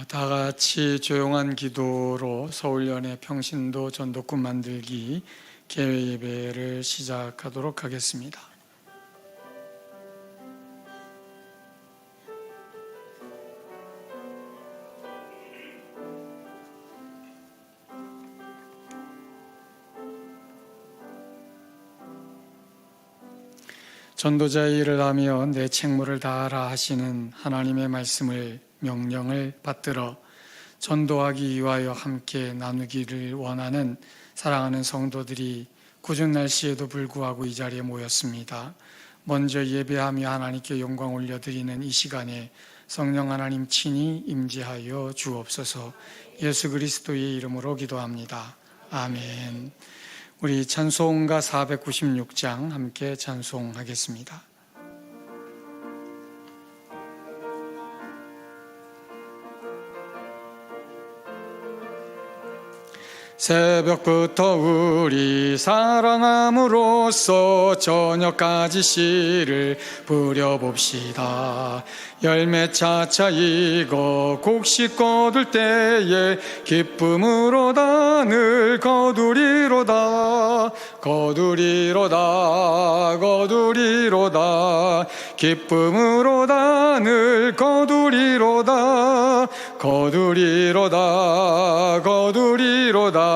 다 같이 조용한 기도로 서울연의 평신도 전도꾼 만들기 개회 예배를 시작하도록 하겠습니다. 전도자의 일을 하며 내 책무를 다하라 하시는 하나님의 말씀을 명령을 받들어 전도하기 위하여 함께 나누기를 원하는 사랑하는 성도들이 궂은 날씨에도 불구하고 이 자리에 모였습니다. 먼저 예배하며 하나님께 영광 올려드리는 이 시간에 성령 하나님 친히 임재하여 주옵소서. 예수 그리스도의 이름으로 기도합니다. 아멘. 우리 찬송가 496장 함께 찬송하겠습니다. 새벽부터 우리 사랑함으로써 저녁까지 씨를 뿌려봅시다. 열매 차차 익어 곡식 거둘 때에 기쁨으로다 늘 거두리로다. 거두리로다 거두리로다 기쁨으로다 늘 거두리로다. 거두리로다 거두리로다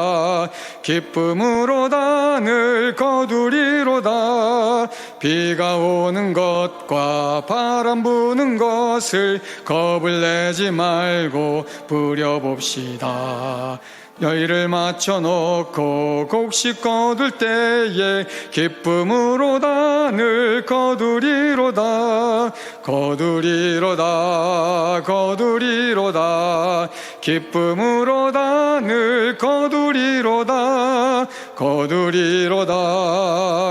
기쁨으로다 늘 거두리로다. 비가 오는 것과 바람 부는 것을 겁을 내지 말고 뿌려봅시다. 여의를 맞춰놓고 곡식 거둘 때에 기쁨으로다 늘 거두리로다. 거두리로다 거두리로다 기쁨으로다 늘 거두리로다. 거두리로다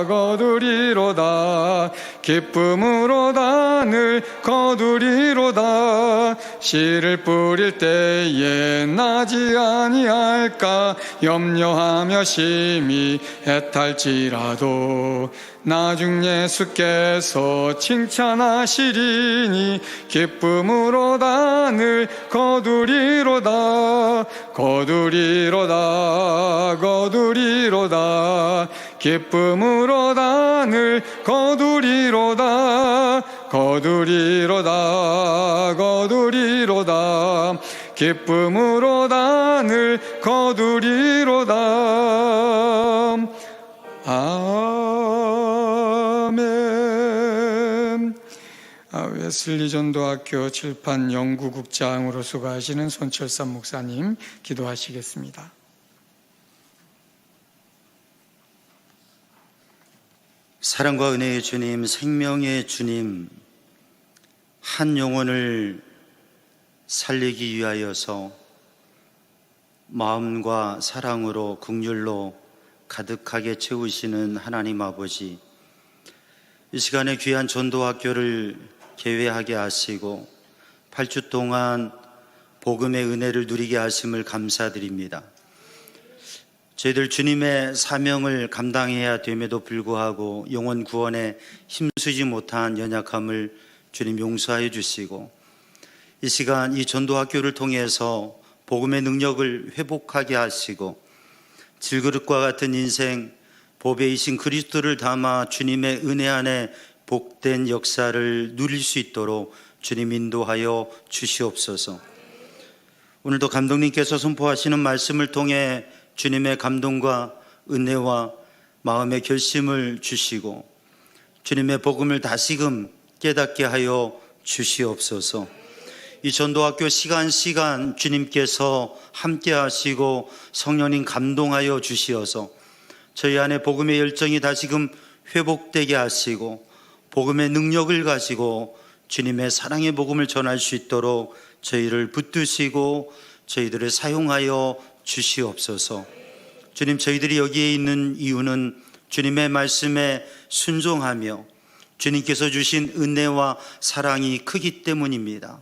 거두리로다 기쁨으로다 늘 거두리로다. 씨를 뿌릴 때에 나지 아니할까 염려하며 심히 애탈지라도 나중 예수께서 칭찬하시리니 기쁨으로다 늘 거두리로다. 거두리로다 거두리로다 기쁨으로다 늘 거두리로다. 거두리로다 거두리로다 기쁨으로다 늘 거두리로다. 아멘. 웨슬리 전도학교 칠판 연구국장으로 수고하시는 손철삼 목사님 기도하시겠습니다. 사랑과 은혜의 주님, 생명의 주님, 한 영혼을 살리기 위하여서 마음과 사랑으로 긍휼로 가득하게 채우시는 하나님 아버지, 이 시간에 귀한 전도학교를 개회하게 하시고 8주 동안 복음의 은혜를 누리게 하심을 감사드립니다. 저희들 주님의 사명을 감당해야 됨에도 불구하고 영혼 구원에 힘쓰지 못한 연약함을 주님 용서하여 주시고, 이 시간 이 전도학교를 통해서 복음의 능력을 회복하게 하시고 질그릇과 같은 인생 보배이신 그리스도를 담아 주님의 은혜 안에 복된 역사를 누릴 수 있도록 주님 인도하여 주시옵소서. 오늘도 감독님께서 선포하시는 말씀을 통해 주님의 감동과 은혜와 마음의 결심을 주시고 주님의 복음을 다시금 깨닫게 하여 주시옵소서. 이 전도학교 시간 주님께서 함께 하시고 성령님 감동하여 주시어서 저희 안에 복음의 열정이 다시금 회복되게 하시고 복음의 능력을 가지고 주님의 사랑의 복음을 전할 수 있도록 저희를 붙드시고 저희들을 사용하여 주시옵소서. 주님, 저희들이 여기에 있는 이유는 주님의 말씀에 순종하며 주님께서 주신 은혜와 사랑이 크기 때문입니다.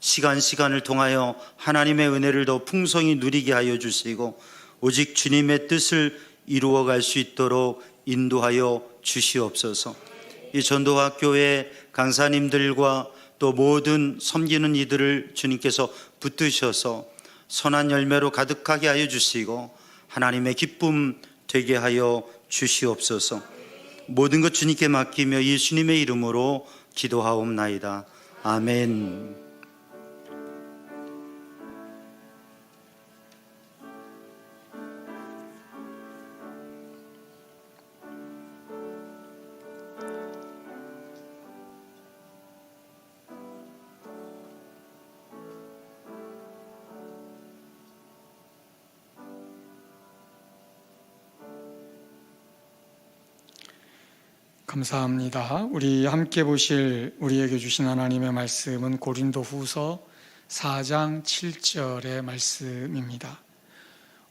시간을 통하여 하나님의 은혜를 더 풍성히 누리게 하여 주시고 오직 주님의 뜻을 이루어갈 수 있도록 인도하여 주시옵소서. 이 전도학교의 강사님들과 또 모든 섬기는 이들을 주님께서 붙드셔서 선한 열매로 가득하게 하여 주시고 하나님의 기쁨 되게 하여 주시옵소서. 모든 것 주님께 맡기며 예수님의 이름으로 기도하옵나이다. 아멘. 감사합니다. 우리 함께 보실 우리에게 주신 하나님의 말씀은 고린도후서 4장 7절의 말씀입니다.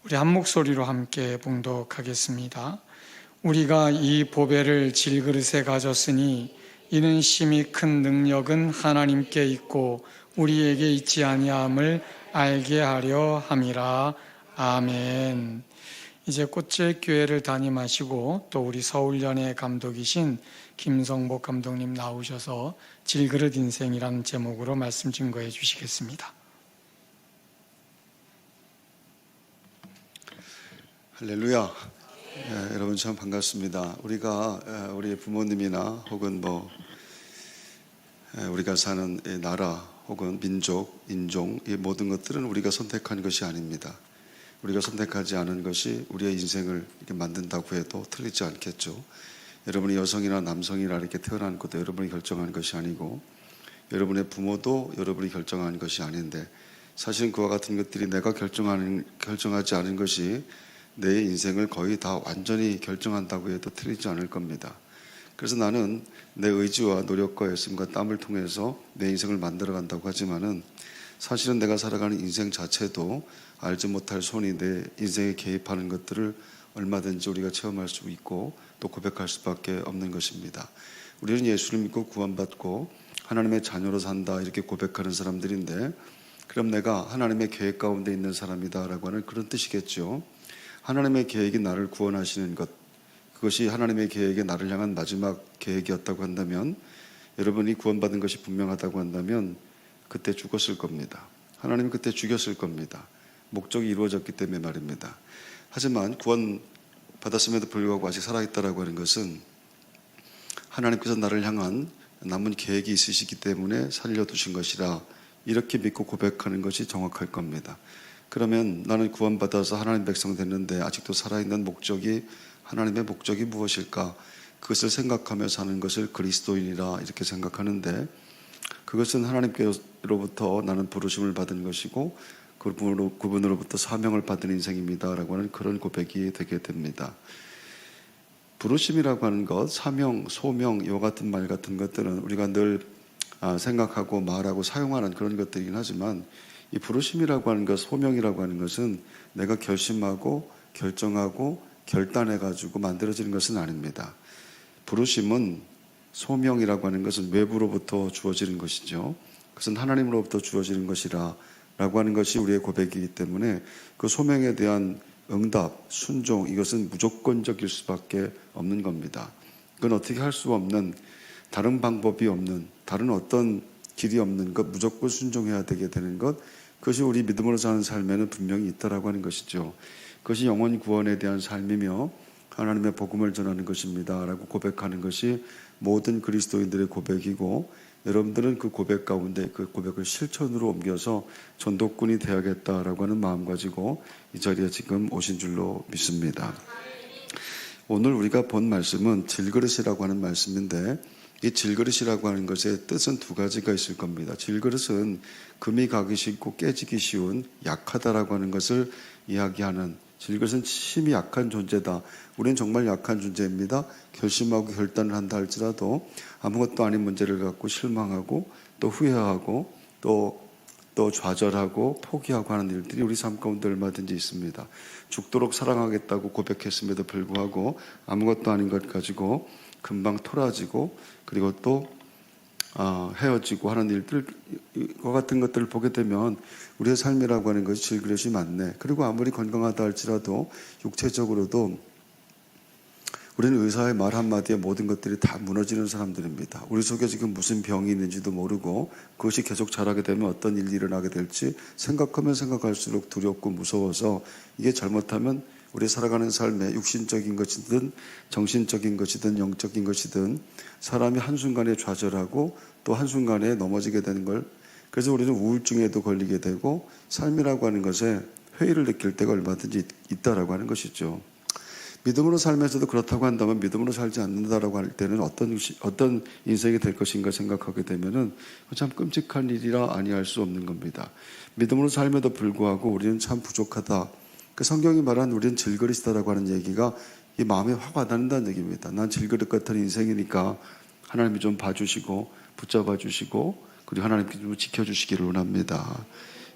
우리 한 목소리로 함께 봉독하겠습니다. 우리가 이 보배를 질그릇에 가졌으니 이는 심히 큰 능력은 하나님께 있고 우리에게 있지 아니함을 알게 하려 함이라. 아멘. 이제 꽃질교회를 담임하시고 또 우리 서울연의 감독이신 김성복 감독님 나오셔서 질그릇 인생이라는 제목으로 말씀 증거해 주시겠습니다. 할렐루야. 여러분 참 반갑습니다. 우리가 우리 부모님이나 혹은 우리가 사는 나라 혹은 민족, 인종 이 모든 것들은 우리가 선택한 것이 아닙니다. 우리가 선택하지 않은 것이 우리의 인생을 이렇게 만든다고 해도 틀리지 않겠죠. 여러분이 여성이나 남성이나 이렇게 태어난 것도 여러분이 결정한 것이 아니고 여러분의 부모도 여러분이 결정한 것이 아닌데 사실은 그와 같은 것들이 내가 결정하지 않은 것이 내 인생을 거의 다 완전히 결정한다고 해도 틀리지 않을 겁니다. 그래서 나는 내 의지와 노력과 애씀과 땀을 통해서 내 인생을 만들어간다고 하지만은 사실은 내가 살아가는 인생 자체도 알지 못할 손이 내 인생에 개입하는 것들을 얼마든지 우리가 체험할 수 있고 또 고백할 수밖에 없는 것입니다. 우리는 예수를 믿고 구원받고 하나님의 자녀로 산다 이렇게 고백하는 사람들인데 그럼 내가 하나님의 계획 가운데 있는 사람이다라고 하는 그런 뜻이겠죠. 하나님의 계획이 나를 구원하시는 것, 그것이 하나님의 계획에 나를 향한 마지막 계획이었다고 한다면 여러분이 구원받은 것이 분명하다고 한다면 그때 죽었을 겁니다. 하나님은 그때 죽였을 겁니다. 목적이 이루어졌기 때문에 말입니다. 하지만 구원 받았음에도 불구하고 아직 살아있다라고 하는 것은 하나님께서 나를 향한 남은 계획이 있으시기 때문에 살려두신 것이라 이렇게 믿고 고백하는 것이 정확할 겁니다. 그러면 나는 구원받아서 하나님 백성 됐는데 아직도 살아있는 목적이 하나님의 목적이 무엇일까? 그것을 생각하며 사는 것을 그리스도인이라 이렇게 생각하는데 그것은 하나님께로부터 나는 부르심을 받은 것이고 그분으로부터 사명을 받은 인생입니다라고 하는 그런 고백이 되게 됩니다. 부르심이라고 하는 것, 사명, 소명 이와 같은 말 같은 것들은 우리가 늘 생각하고 말하고 사용하는 그런 것들이긴 하지만 이 부르심이라고 하는 것, 소명이라고 하는 것은 내가 결심하고 결정하고 결단해가지고 만들어지는 것은 아닙니다. 부르심은 소명이라고 하는 것은 외부로부터 주어지는 것이죠. 그것은 하나님으로부터 주어지는 것이라 라고 하는 것이 우리의 고백이기 때문에 그 소명에 대한 응답, 순종 이것은 무조건적일 수밖에 없는 겁니다. 그건 어떻게 할 수 없는 다른 방법이 없는 다른 어떤 길이 없는 것 무조건 순종해야 되게 되는 것 그것이 우리 믿음으로 사는 삶에는 분명히 있다라고 하는 것이죠. 그것이 영원 구원에 대한 삶이며 하나님의 복음을 전하는 것입니다 라고 고백하는 것이 모든 그리스도인들의 고백이고 여러분들은 그 고백 가운데 그 고백을 실천으로 옮겨서 전도꾼이 되어야겠다라고 하는 마음 가지고 이 자리에 지금 오신 줄로 믿습니다. 오늘 우리가 본 말씀은 질그릇이라고 하는 말씀인데 이 질그릇이라고 하는 것의 뜻은 두 가지가 있을 겁니다. 질그릇은 금이 가기 쉽고 깨지기 쉬운 약하다라고 하는 것을 이야기하는 질그릇은 심히 약한 존재다. 우리는 정말 약한 존재입니다. 결심하고 결단을 한다 할지라도 아무것도 아닌 문제를 갖고 실망하고 또 후회하고 또 좌절하고 포기하고 하는 일들이 우리 삶 가운데 얼마든지 있습니다. 죽도록 사랑하겠다고 고백했음에도 불구하고 아무것도 아닌 것 가지고 금방 토라지고 그리고 또 헤어지고 하는 일들과 같은 것들을 보게 되면 우리의 삶이라고 하는 것이 질그릇이 많네. 그리고 아무리 건강하다 할지라도 육체적으로도 우리는 의사의 말 한마디에 모든 것들이 다 무너지는 사람들입니다. 우리 속에 지금 무슨 병이 있는지도 모르고 그것이 계속 자라게 되면 어떤 일이 일어나게 될지 생각하면 생각할수록 두렵고 무서워서 이게 잘못하면 우리 살아가는 삶에 육신적인 것이든 정신적인 것이든 영적인 것이든 사람이 한순간에 좌절하고 또 한순간에 넘어지게 되는 걸, 그래서 우리는 우울증에도 걸리게 되고 삶이라고 하는 것에 회의를 느낄 때가 얼마든지 있다라고 하는 것이죠. 믿음으로 살면서도 그렇다고 한다면 믿음으로 살지 않는다라고 할 때는 어떤 인생이 될 것인가 생각하게 되면은 참 끔찍한 일이라 아니할 수 없는 겁니다. 믿음으로 삶에도 불구하고 우리는 참 부족하다. 그 성경이 말한 우리는 질그릇이다라고 하는 얘기가 이 마음에 확 와닿는다는 얘기입니다. 난 질그릇 같은 인생이니까 하나님이 좀 봐주시고 붙잡아 주시고 그리고 하나님께 좀 지켜주시기를 원합니다.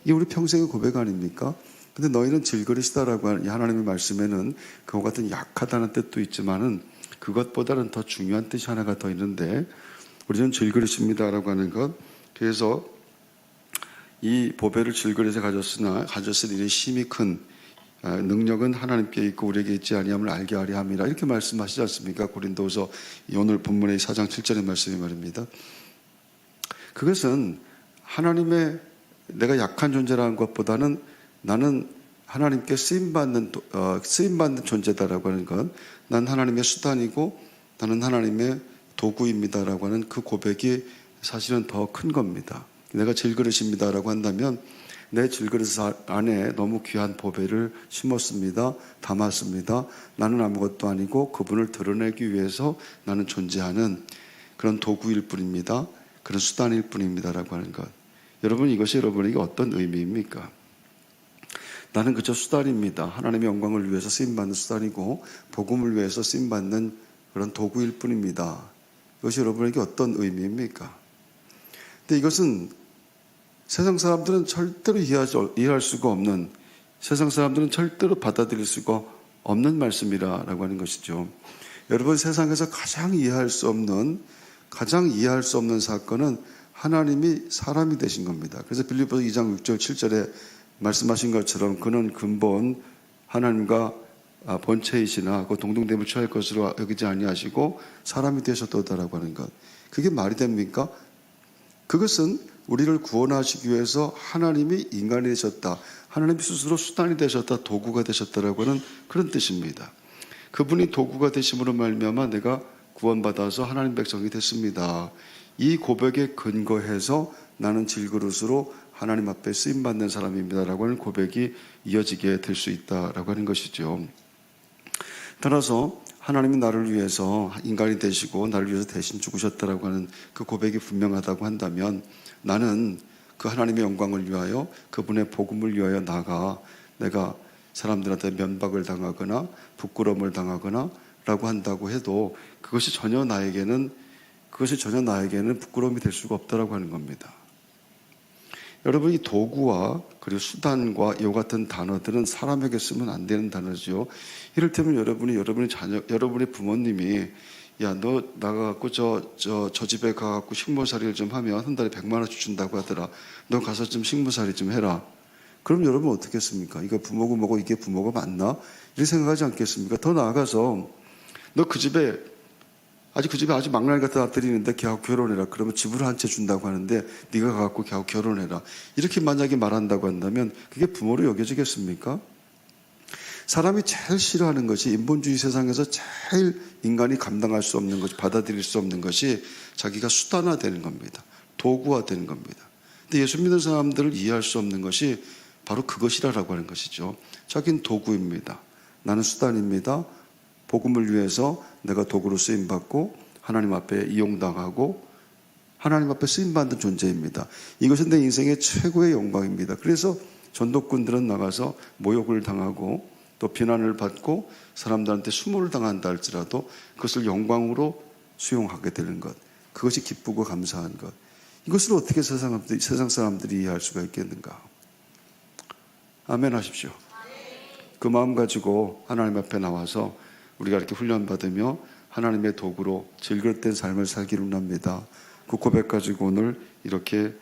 이게 우리 평생의 고백 아닙니까? 근데 너희는 질그릇이다라고 하는 이 하나님의 말씀에는 그와 같은 약하다는 뜻도 있지만은 그것보다는 더 중요한 뜻이 하나가 더 있는데 우리는 질그릇입니다라고 하는 것. 그래서 이 보배를 질그릇에 가졌을 일이 심히 큰 능력은 하나님께 있고 우리에게 있지 아니함을 알게 하려 함이라 이렇게 말씀하시지 않습니까? 고린도서 오늘 본문의 4장 7절의 말씀이 말입니다. 그것은 하나님의 내가 약한 존재라는 것보다는 나는 하나님께 쓰임받는 존재다라고 하는 것, 난 하나님의 수단이고 나는 하나님의 도구입니다라고 하는 그 고백이 사실은 더 큰 겁니다. 내가 질그릇입니다라고 한다면 내 질그릇 안에 너무 귀한 보배를 심었습니다. 담았습니다. 나는 아무것도 아니고 그분을 드러내기 위해서 나는 존재하는 그런 도구일 뿐입니다. 그런 수단일 뿐입니다라고 하는 것. 여러분, 이것이 여러분에게 어떤 의미입니까? 나는 그저 수단입니다. 하나님의 영광을 위해서 쓰임받는 수단이고 복음을 위해서 쓰임받는 그런 도구일 뿐입니다. 이것이 여러분에게 어떤 의미입니까? 근데 이것은 세상 사람들은 절대로 이해할 수가 없는, 세상 사람들은 절대로 받아들일 수가 없는 말씀이라고 하는 것이죠. 여러분, 세상에서 가장 이해할 수 없는 사건은 하나님이 사람이 되신 겁니다. 그래서 빌립보서 2장 6절 7절에 말씀하신 것처럼 그는 근본 하나님과 본체이시나 그 동등됨을 취할 것으로 여기지 아니하시고 사람이 되셨도다라고 하는 것. 그게 말이 됩니까? 그것은 우리를 구원하시기 위해서 하나님이 인간이 되셨다. 하나님 스스로 수단이 되셨다. 도구가 되셨다라고 하는 그런 뜻입니다. 그분이 도구가 되심으로 말미암아 내가 구원받아서 하나님 백성이 됐습니다. 이 고백에 근거해서 나는 질그릇으로 하나님 앞에 쓰임받는 사람입니다라고 하는 고백이 이어지게 될 수 있다라고 하는 것이죠. 따라서 하나님이 나를 위해서 인간이 되시고 나를 위해서 대신 죽으셨다라고 하는 그 고백이 분명하다고 한다면 나는 그 하나님의 영광을 위하여 그분의 복음을 위하여 나가 내가 사람들한테 면박을 당하거나 부끄러움을 당하거나 라고 한다고 해도 그것이 전혀 나에게는 부끄러움이 될 수가 없다라고 하는 겁니다. 여러분, 이 도구와 그리고 수단과 이와 같은 단어들은 사람에게 쓰면 안 되는 단어죠. 이를테면 여러분의 자녀, 여러분의 부모님이 야, 너 나가갖고 저 집에 가갖고 식모살이를 좀 하면 한 달에 100만 원씩 준다고 하더라. 너 가서 좀 식모살이 좀 해라. 그럼 여러분 어떻게 했습니까? 이거 부모고 뭐고 이게 부모가 맞나? 이렇게 생각하지 않겠습니까? 더 나아가서 너 그 집에 아주 막날 같은 아들이 있는데 걔하고 결혼해라. 그러면 집을 한 채 준다고 하는데 네가 가갖고 걔하고 결혼해라. 이렇게 만약에 말한다고 한다면 그게 부모로 여겨지겠습니까? 사람이 제일 싫어하는 것이 인본주의 세상에서 제일 인간이 감당할 수 없는 것이 받아들일 수 없는 것이 자기가 수단화되는 겁니다. 도구화되는 겁니다. 근데 예수 믿는 사람들을 이해할 수 없는 것이 바로 그것이라고 하는 것이죠. 자기는 도구입니다. 나는 수단입니다. 복음을 위해서 내가 도구로 쓰임받고 하나님 앞에 이용당하고 하나님 앞에 쓰임받는 존재입니다. 이것은 내 인생의 최고의 영광입니다. 그래서 전도꾼들은 나가서 모욕을 당하고 또 비난을 받고 사람들한테 수모를 당한다 할지라도 그것을 영광으로 수용하게 되는 것, 그것이 기쁘고 감사한 것, 이것을 어떻게 세상 사람들이 이해할 수가 있겠는가? 아멘 하십시오. 그 마음 가지고 하나님 앞에 나와서 우리가 이렇게 훈련받으며 하나님의 도구로 질그릇된 삶을 살기를 원합니다. 그 고백 가지고 오늘 이렇게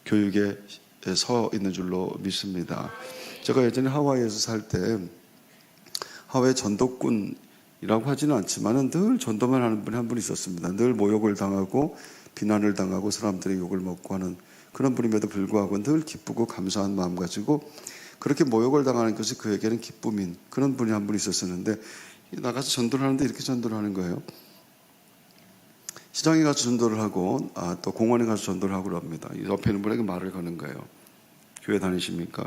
교육에 서 있는 줄로 믿습니다. 제가 예전에 하와이에서 살 때 하와이 전도꾼 이라고 하지는 않지만은 늘 전도만 하는 분이 한 분 있었습니다. 늘 모욕을 당하고 비난을 당하고 사람들의 욕을 먹고 하는 그런 분임에도 불구하고 늘 기쁘고 감사한 마음 가지고 그렇게 모욕을 당하는 것이 그에게는 기쁨인 그런 분이 한 분 있었었는데, 나가서 전도를 하는데 이렇게 전도를 하는 거예요. 시장에 가서 전도를 하고 또 공원에 가서 전도를 하고 그럽니다. 옆에 있는 분에게 말을 거는 거예요. 교회 다니십니까?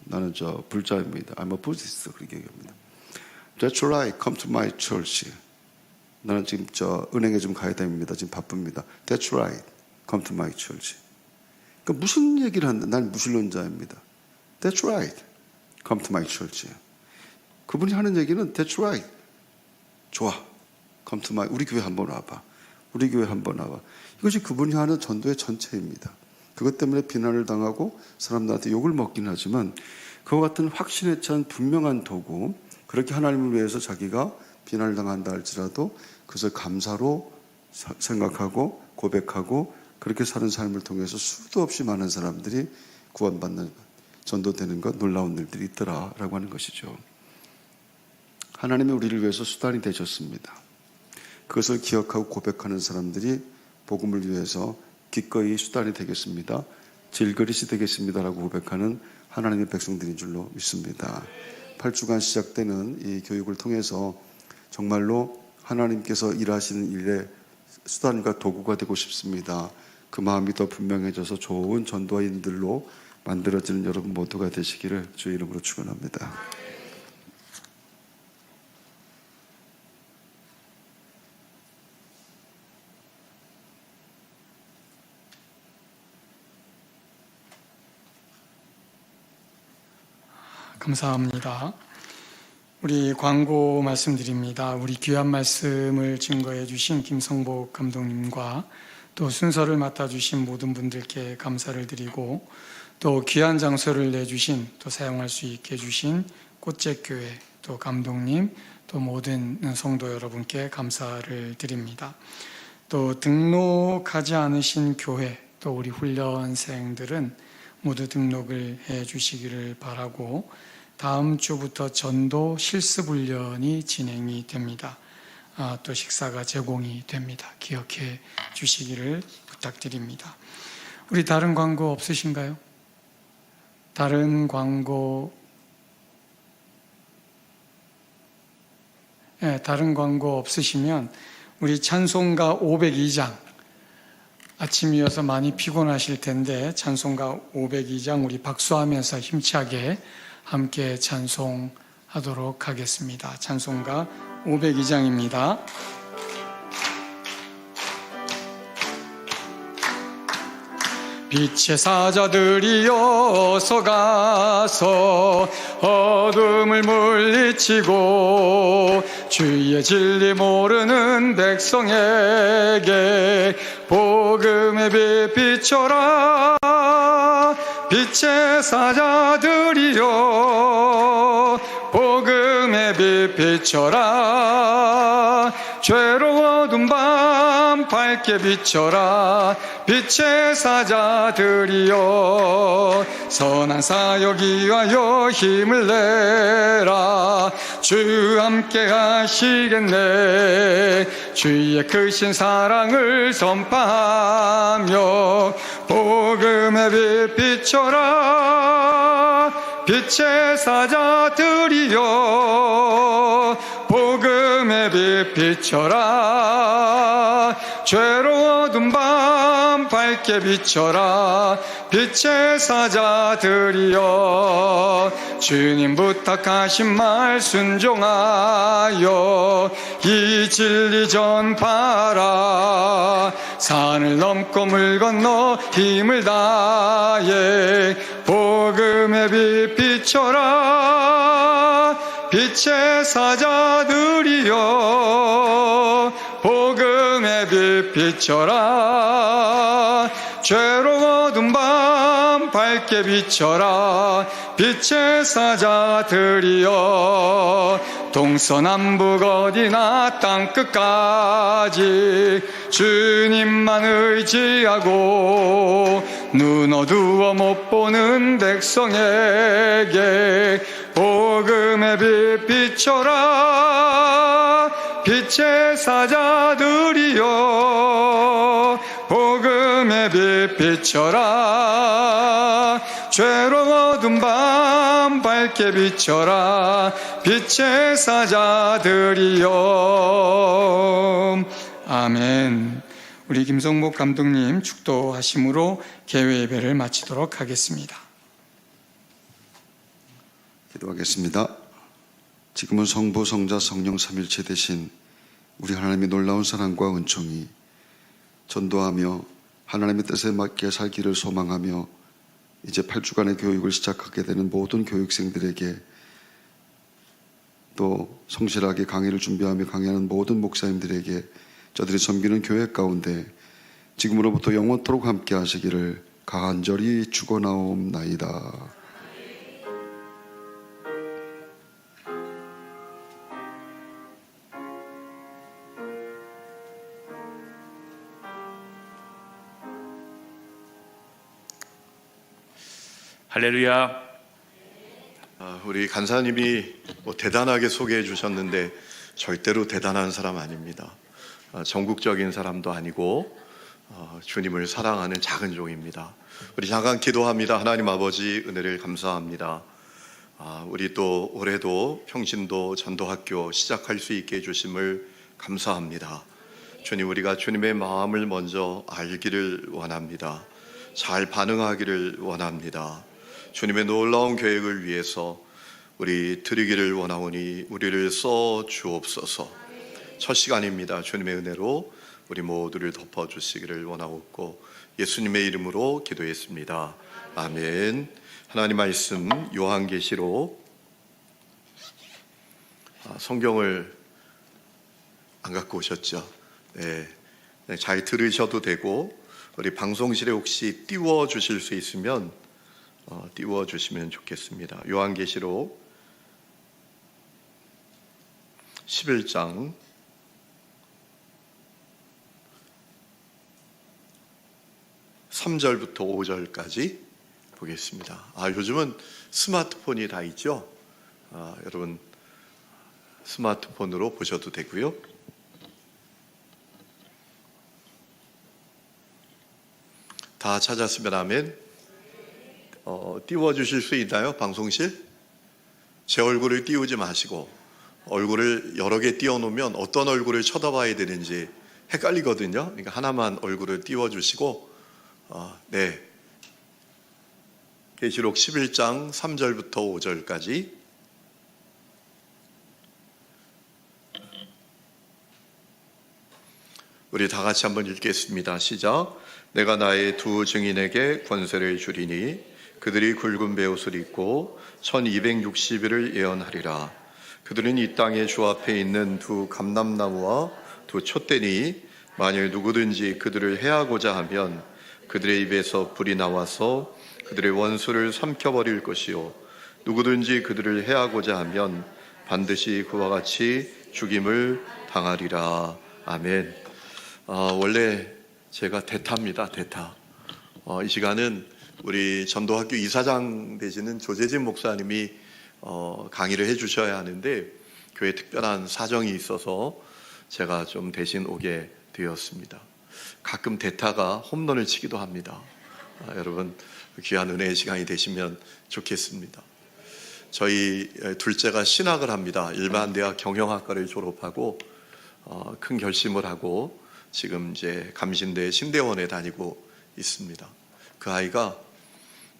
나는 불자입니다. I'm a Buddhist. 그렇게 얘기합니다. That's right. Come to my church. 나는 지금 은행에 좀 가야 됩니다. 지금 바쁩니다. That's right. Come to my church. 그러니까 무슨 얘기를 하는데, 난 무신론자입니다. That's right. Come to my church. 그분이 하는 얘기는 That's right. 좋아. Come to my, 우리 교회 한번 와봐. 우리 교회 한번 와봐. 이것이 그분이 하는 전도의 전체입니다. 그것 때문에 비난을 당하고 사람들한테 욕을 먹긴 하지만 그와 같은 확신에 찬 분명한 도구, 그렇게 하나님을 위해서 자기가 비난을 당한다 할지라도 그것을 감사로 생각하고 고백하고 그렇게 사는 삶을 통해서 수도 없이 많은 사람들이 구원받는, 전도되는 것, 놀라운 일들이 있더라라고 하는 것이죠. 하나님이 우리를 위해서 수단이 되셨습니다. 그것을 기억하고 고백하는 사람들이 복음을 위해서 기꺼이 수단이 되겠습니다. 질그릇이 되겠습니다라고 고백하는 하나님의 백성들인 줄로 믿습니다. 8주간 시작되는 이 교육을 통해서 정말로 하나님께서 일하시는 일의 수단과 도구가 되고 싶습니다. 그 마음이 더 분명해져서 좋은 전도인들로 만들어지는 여러분 모두가 되시기를 주의 이름으로 축원합니다. 감사합니다. 우리 광고 말씀드립니다. 우리 귀한 말씀을 증거해 주신 김성복 감독님과 또 순서를 맡아주신 모든 분들께 감사를 드리고, 또 귀한 장소를 내주신, 또 사용할 수 있게 해주신 꽃제교회 또 감독님, 또 모든 성도 여러분께 감사를 드립니다. 또 등록하지 않으신 교회, 또 우리 훈련생들은 모두 등록을 해 주시기를 바라고, 다음 주부터 전도 실습 훈련이 진행이 됩니다. 또 식사가 제공이 됩니다. 기억해 주시기를 부탁드립니다. 우리 다른 광고 없으신가요? 다른 광고, 다른 광고 없으시면 우리 찬송가 502장, 아침이어서 많이 피곤하실 텐데 찬송가 502장 우리 박수하면서 힘차게 함께 찬송하도록 하겠습니다. 찬송가 502장입니다. 빛의 사자들이여 어서 가서 어둠을 물리치고 주의 진리 모르는 백성에게 복음의 빛 비춰라. 빛의 사자들이여 복음의 빛 비춰라. 죄로워둔 밤 밝게 비춰라. 빛의 사자들이여 선한 사역 위하여 힘을 내라. 주 함께 하시겠네. 주의 크신 사랑을 선포하며 복음의 빛 비춰라. 빛의 사자들이여 복음의 빛 비춰라. 죄로워둔 밤 밝게 비춰라. 빛의 사자들이여 주님 부탁하신 말 순종하여 이 진리 전파라. 산을 넘고 물 건너 힘을 다해 복음의 빛 비춰라. 빛의 사자들이여 복음의 빛 비춰라. 죄로워둔 밤 밝게 비춰라. 빛의 사자들이여 동서남북 어디나 땅끝까지 주님만 의지하고 눈 어두워 못 보는 백성에게 복음의 빛 비춰라. 빛의 사자들이여 복음의 빛 비춰라. 죄로 어두운 밤 밝게 비춰라. 빛의 사자들이여. 아멘. 우리 김성목 감독님 축도하심으로 개회 예배를 마치도록 하겠습니다. 기도하겠습니다. 지금은 성부, 성자, 성령 삼일체 되신 우리 하나님의 놀라운 사랑과 은총이 전도하며 하나님의 뜻에 맞게 살기를 소망하며 이제 8주간의 교육을 시작하게 되는 모든 교육생들에게, 또 성실하게 강의를 준비하며 강의하는 모든 목사님들에게, 저들이 섬기는 교회 가운데 지금으로부터 영원토록 함께 하시기를 간절히 축원하옵나이다. 할렐루야. 우리 간사님이 대단하게 소개해 주셨는데 절대로 대단한 사람 아닙니다. 전국적인 사람도 아니고 주님을 사랑하는 작은 종입니다. 우리 잠깐 기도합니다. 하나님 아버지, 은혜를 감사합니다. 우리 또 올해도 평신도 전도학교 시작할 수 있게 해주심을 감사합니다. 주님, 우리가 주님의 마음을 먼저 알기를 원합니다. 잘 반응하기를 원합니다. 주님의 놀라운 계획을 위해서 우리 드리기를 원하오니 우리를 써 주옵소서. 첫 시간입니다. 주님의 은혜로 우리 모두를 덮어주시기를 원하옵고 예수님의 이름으로 기도했습니다. 아멘. 하나님 말씀 요한계시록, 성경을 안 갖고 오셨죠? 네, 잘 들으셔도 되고 우리 방송실에 혹시 띄워 주실 수 있으면 띄워 주시면 좋겠습니다. 요한계시록 11장 3절부터 5절까지 보겠습니다. 요즘은 스마트폰이 다 있죠? 여러분 스마트폰으로 보셔도 되고요. 다 찾았으면 아멘. 띄워주실 수 있나요? 방송실? 제 얼굴을 띄우지 마시고 얼굴을 여러 개 띄워놓으면 어떤 얼굴을 쳐다봐야 되는지 헷갈리거든요. 그러니까 하나만 얼굴을 띄워주시고 네, 계시록 11장 3절부터 5절까지 우리 다 같이 한번 읽겠습니다. 시작. 내가 나의 두 증인에게 권세를 주리니 그들이 굵은 베옷을 입고 1260일을 예언하리라. 그들은 이 땅의 주 앞에 있는 두 감람나무와 두 촛대니 만일 누구든지 그들을 해하고자 하면 그들의 입에서 불이 나와서 그들의 원수를 삼켜버릴 것이요 누구든지 그들을 해하고자 하면 반드시 그와 같이 죽임을 당하리라. 아멘. 원래 제가 대타입니다. 대타. 이 시간은 우리 전도학교 이사장 되시는 조재진 목사님이 강의를 해주셔야 하는데 교회 특별한 사정이 있어서 제가 좀 대신 오게 되었습니다. 가끔 대타가 홈런을 치기도 합니다. 여러분 귀한 은혜의 시간이 되시면 좋겠습니다. 저희 둘째가 신학을 합니다. 일반 대학 경영학과를 졸업하고 큰 결심을 하고 지금 이제 감신대 신대원에 다니고 있습니다. 그 아이가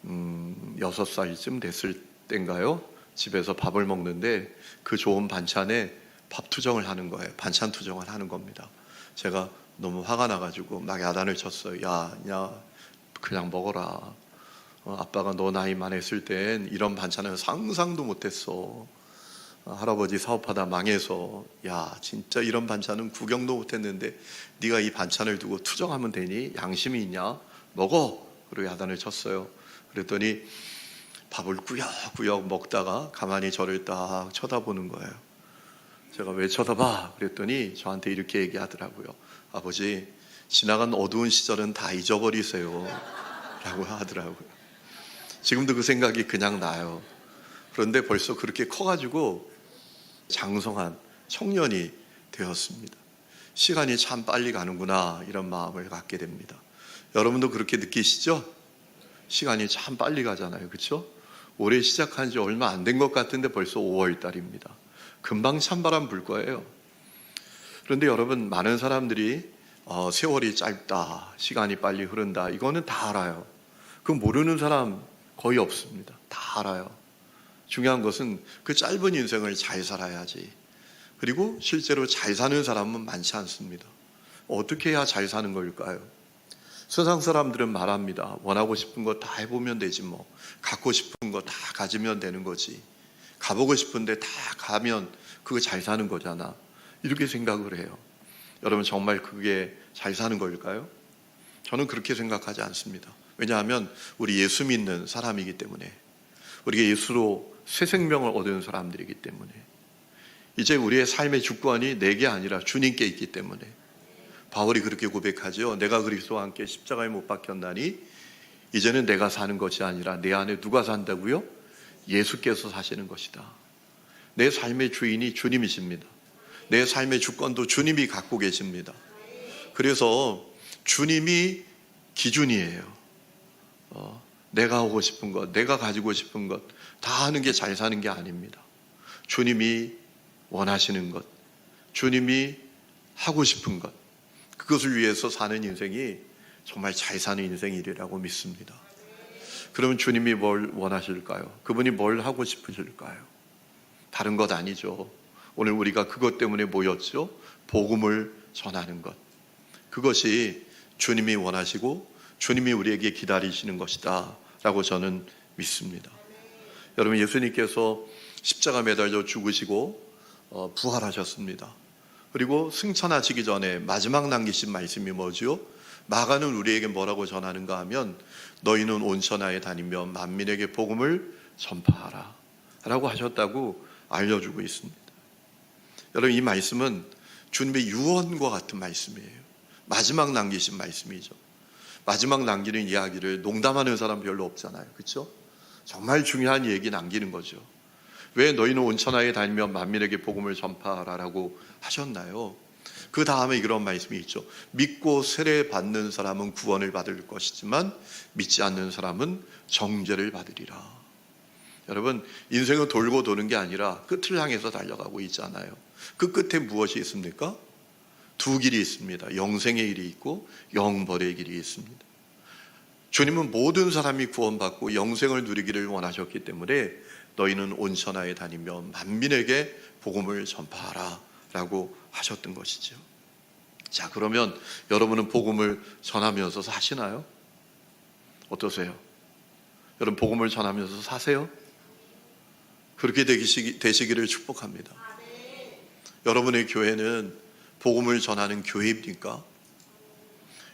6살쯤 됐을 때인가요? 집에서 밥을 먹는데 그 좋은 반찬에 밥 투정을 하는 거예요. 반찬 투정을 하는 겁니다. 제가 너무 화가 나가지고 막 야단을 쳤어요. 야 그냥 먹어라. 아빠가 너 나이 많았을 땐 이런 반찬은 상상도 못했어. 할아버지 사업하다 망해서 야 진짜 이런 반찬은 구경도 못했는데 네가 이 반찬을 두고 투정하면 되니? 양심이 있냐? 먹어! 그리고 야단을 쳤어요. 그랬더니 밥을 꾸역꾸역 먹다가 가만히 저를 딱 쳐다보는 거예요. 제가 왜 쳐다봐? 그랬더니 저한테 이렇게 얘기하더라고요. 아버지, 지나간 어두운 시절은 다 잊어버리세요 라고 하더라고요. 지금도 그 생각이 그냥 나요. 그런데 벌써 그렇게 커가지고 장성한 청년이 되었습니다. 시간이 참 빨리 가는구나, 이런 마음을 갖게 됩니다. 여러분도 그렇게 느끼시죠? 시간이 참 빨리 가잖아요. 그렇죠? 올해 시작한 지 얼마 안 된 것 같은데 벌써 5월 달입니다. 금방 찬바람 불 거예요. 그런데 여러분, 많은 사람들이 세월이 짧다, 시간이 빨리 흐른다, 이거는 다 알아요. 그 모르는 사람 거의 없습니다. 다 알아요. 중요한 것은 그 짧은 인생을 잘 살아야지. 그리고 실제로 잘 사는 사람은 많지 않습니다. 어떻게 해야 잘 사는 걸까요? 세상 사람들은 말합니다. 원하고 싶은 거 다 해보면 되지 뭐. 갖고 싶은 거 다 가지면 되는 거지. 가보고 싶은데 다 가면 그거 잘 사는 거잖아. 이렇게 생각을 해요. 여러분, 정말 그게 잘 사는 걸까요? 저는 그렇게 생각하지 않습니다. 왜냐하면 우리 예수 믿는 사람이기 때문에, 우리가 예수로 새 생명을 얻은 사람들이기 때문에, 이제 우리의 삶의 주권이 내게 아니라 주님께 있기 때문에, 바울이 그렇게 고백하죠. 내가 그리스도와 함께 십자가에 못 박혔나니 이제는 내가 사는 것이 아니라 내 안에 누가 산다고요? 예수께서 사시는 것이다. 내 삶의 주인이 주님이십니다. 내 삶의 주권도 주님이 갖고 계십니다. 그래서 주님이 기준이에요. 내가 하고 싶은 것, 내가 가지고 싶은 것 다 하는 게 잘 사는 게 아닙니다. 주님이 원하시는 것, 주님이 하고 싶은 것, 그것을 위해서 사는 인생이 정말 잘 사는 인생이라고 믿습니다. 그러면 주님이 뭘 원하실까요? 그분이 뭘 하고 싶으실까요? 다른 것 아니죠. 오늘 우리가 그것 때문에 모였죠. 복음을 전하는 것. 그것이 주님이 원하시고 주님이 우리에게 기다리시는 것이다 라고 저는 믿습니다. 여러분, 예수님께서 십자가 매달려 죽으시고 부활하셨습니다. 그리고 승천하시기 전에 마지막 남기신 말씀이 뭐죠? 마가는 우리에게 뭐라고 전하는가 하면 너희는 온 천하에 다니며 만민에게 복음을 전파하라 라고 하셨다고 알려주고 있습니다. 여러분, 이 말씀은 주님의 유언과 같은 말씀이에요. 마지막 남기신 말씀이죠. 마지막 남기는 이야기를 농담하는 사람 별로 없잖아요. 그렇죠? 정말 중요한 얘기 남기는 거죠. 왜 너희는 온 천하에 다니며 만민에게 복음을 전파하라라고 하셨나요? 그 다음에 이런 말씀이 있죠. 믿고 세례 받는 사람은 구원을 받을 것이지만 믿지 않는 사람은 정죄를 받으리라. 여러분, 인생은 돌고 도는 게 아니라 끝을 향해서 달려가고 있잖아요. 그 끝에 무엇이 있습니까? 두 길이 있습니다. 영생의 길이 있고 영벌의 길이 있습니다. 주님은 모든 사람이 구원받고 영생을 누리기를 원하셨기 때문에 너희는 온 천하에 다니며 만민에게 복음을 전파하라 라고 하셨던 것이죠. 자, 그러면 여러분은 복음을 전하면서 사시나요? 어떠세요? 여러분, 복음을 전하면서 사세요? 그렇게 되시기를 축복합니다. 여러분의 교회는 복음을 전하는 교회입니까?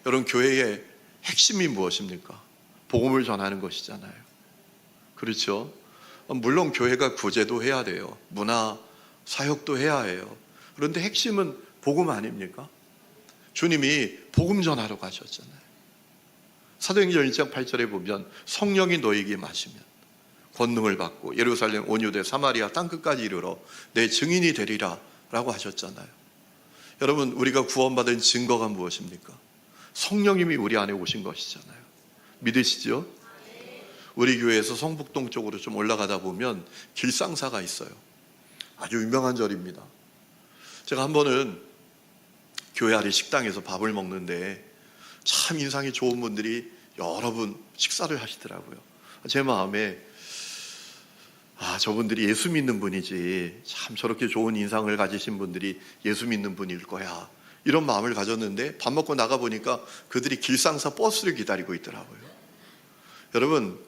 여러분, 교회의 핵심이 무엇입니까? 복음을 전하는 것이잖아요. 그렇죠? 물론 교회가 구제도 해야 돼요. 문화, 사역도 해야 해요. 그런데 핵심은 복음 아닙니까? 주님이 복음 전하러 가셨잖아요. 사도행전 1장 8절에 보면 성령이 너에게 마시면 권능을 받고 예루살렘, 온 유대, 사마리아 땅끝까지 이르러 내 증인이 되리라 라고 하셨잖아요. 여러분, 우리가 구원받은 증거가 무엇입니까? 성령님이 우리 안에 오신 것이잖아요. 믿으시죠? 우리 교회에서 성북동 쪽으로 좀 올라가다 보면 길상사가 있어요. 아주 유명한 절입니다. 제가 한 번은 교회 아래 식당에서 밥을 먹는데 참 인상이 좋은 분들이 여러 분 식사를 하시더라고요. 제 마음에 저분들이 예수 믿는 분이지, 참 저렇게 좋은 인상을 가지신 분들이 예수 믿는 분일 거야, 이런 마음을 가졌는데 밥 먹고 나가보니까 그들이 길상사 버스를 기다리고 있더라고요. 여러분,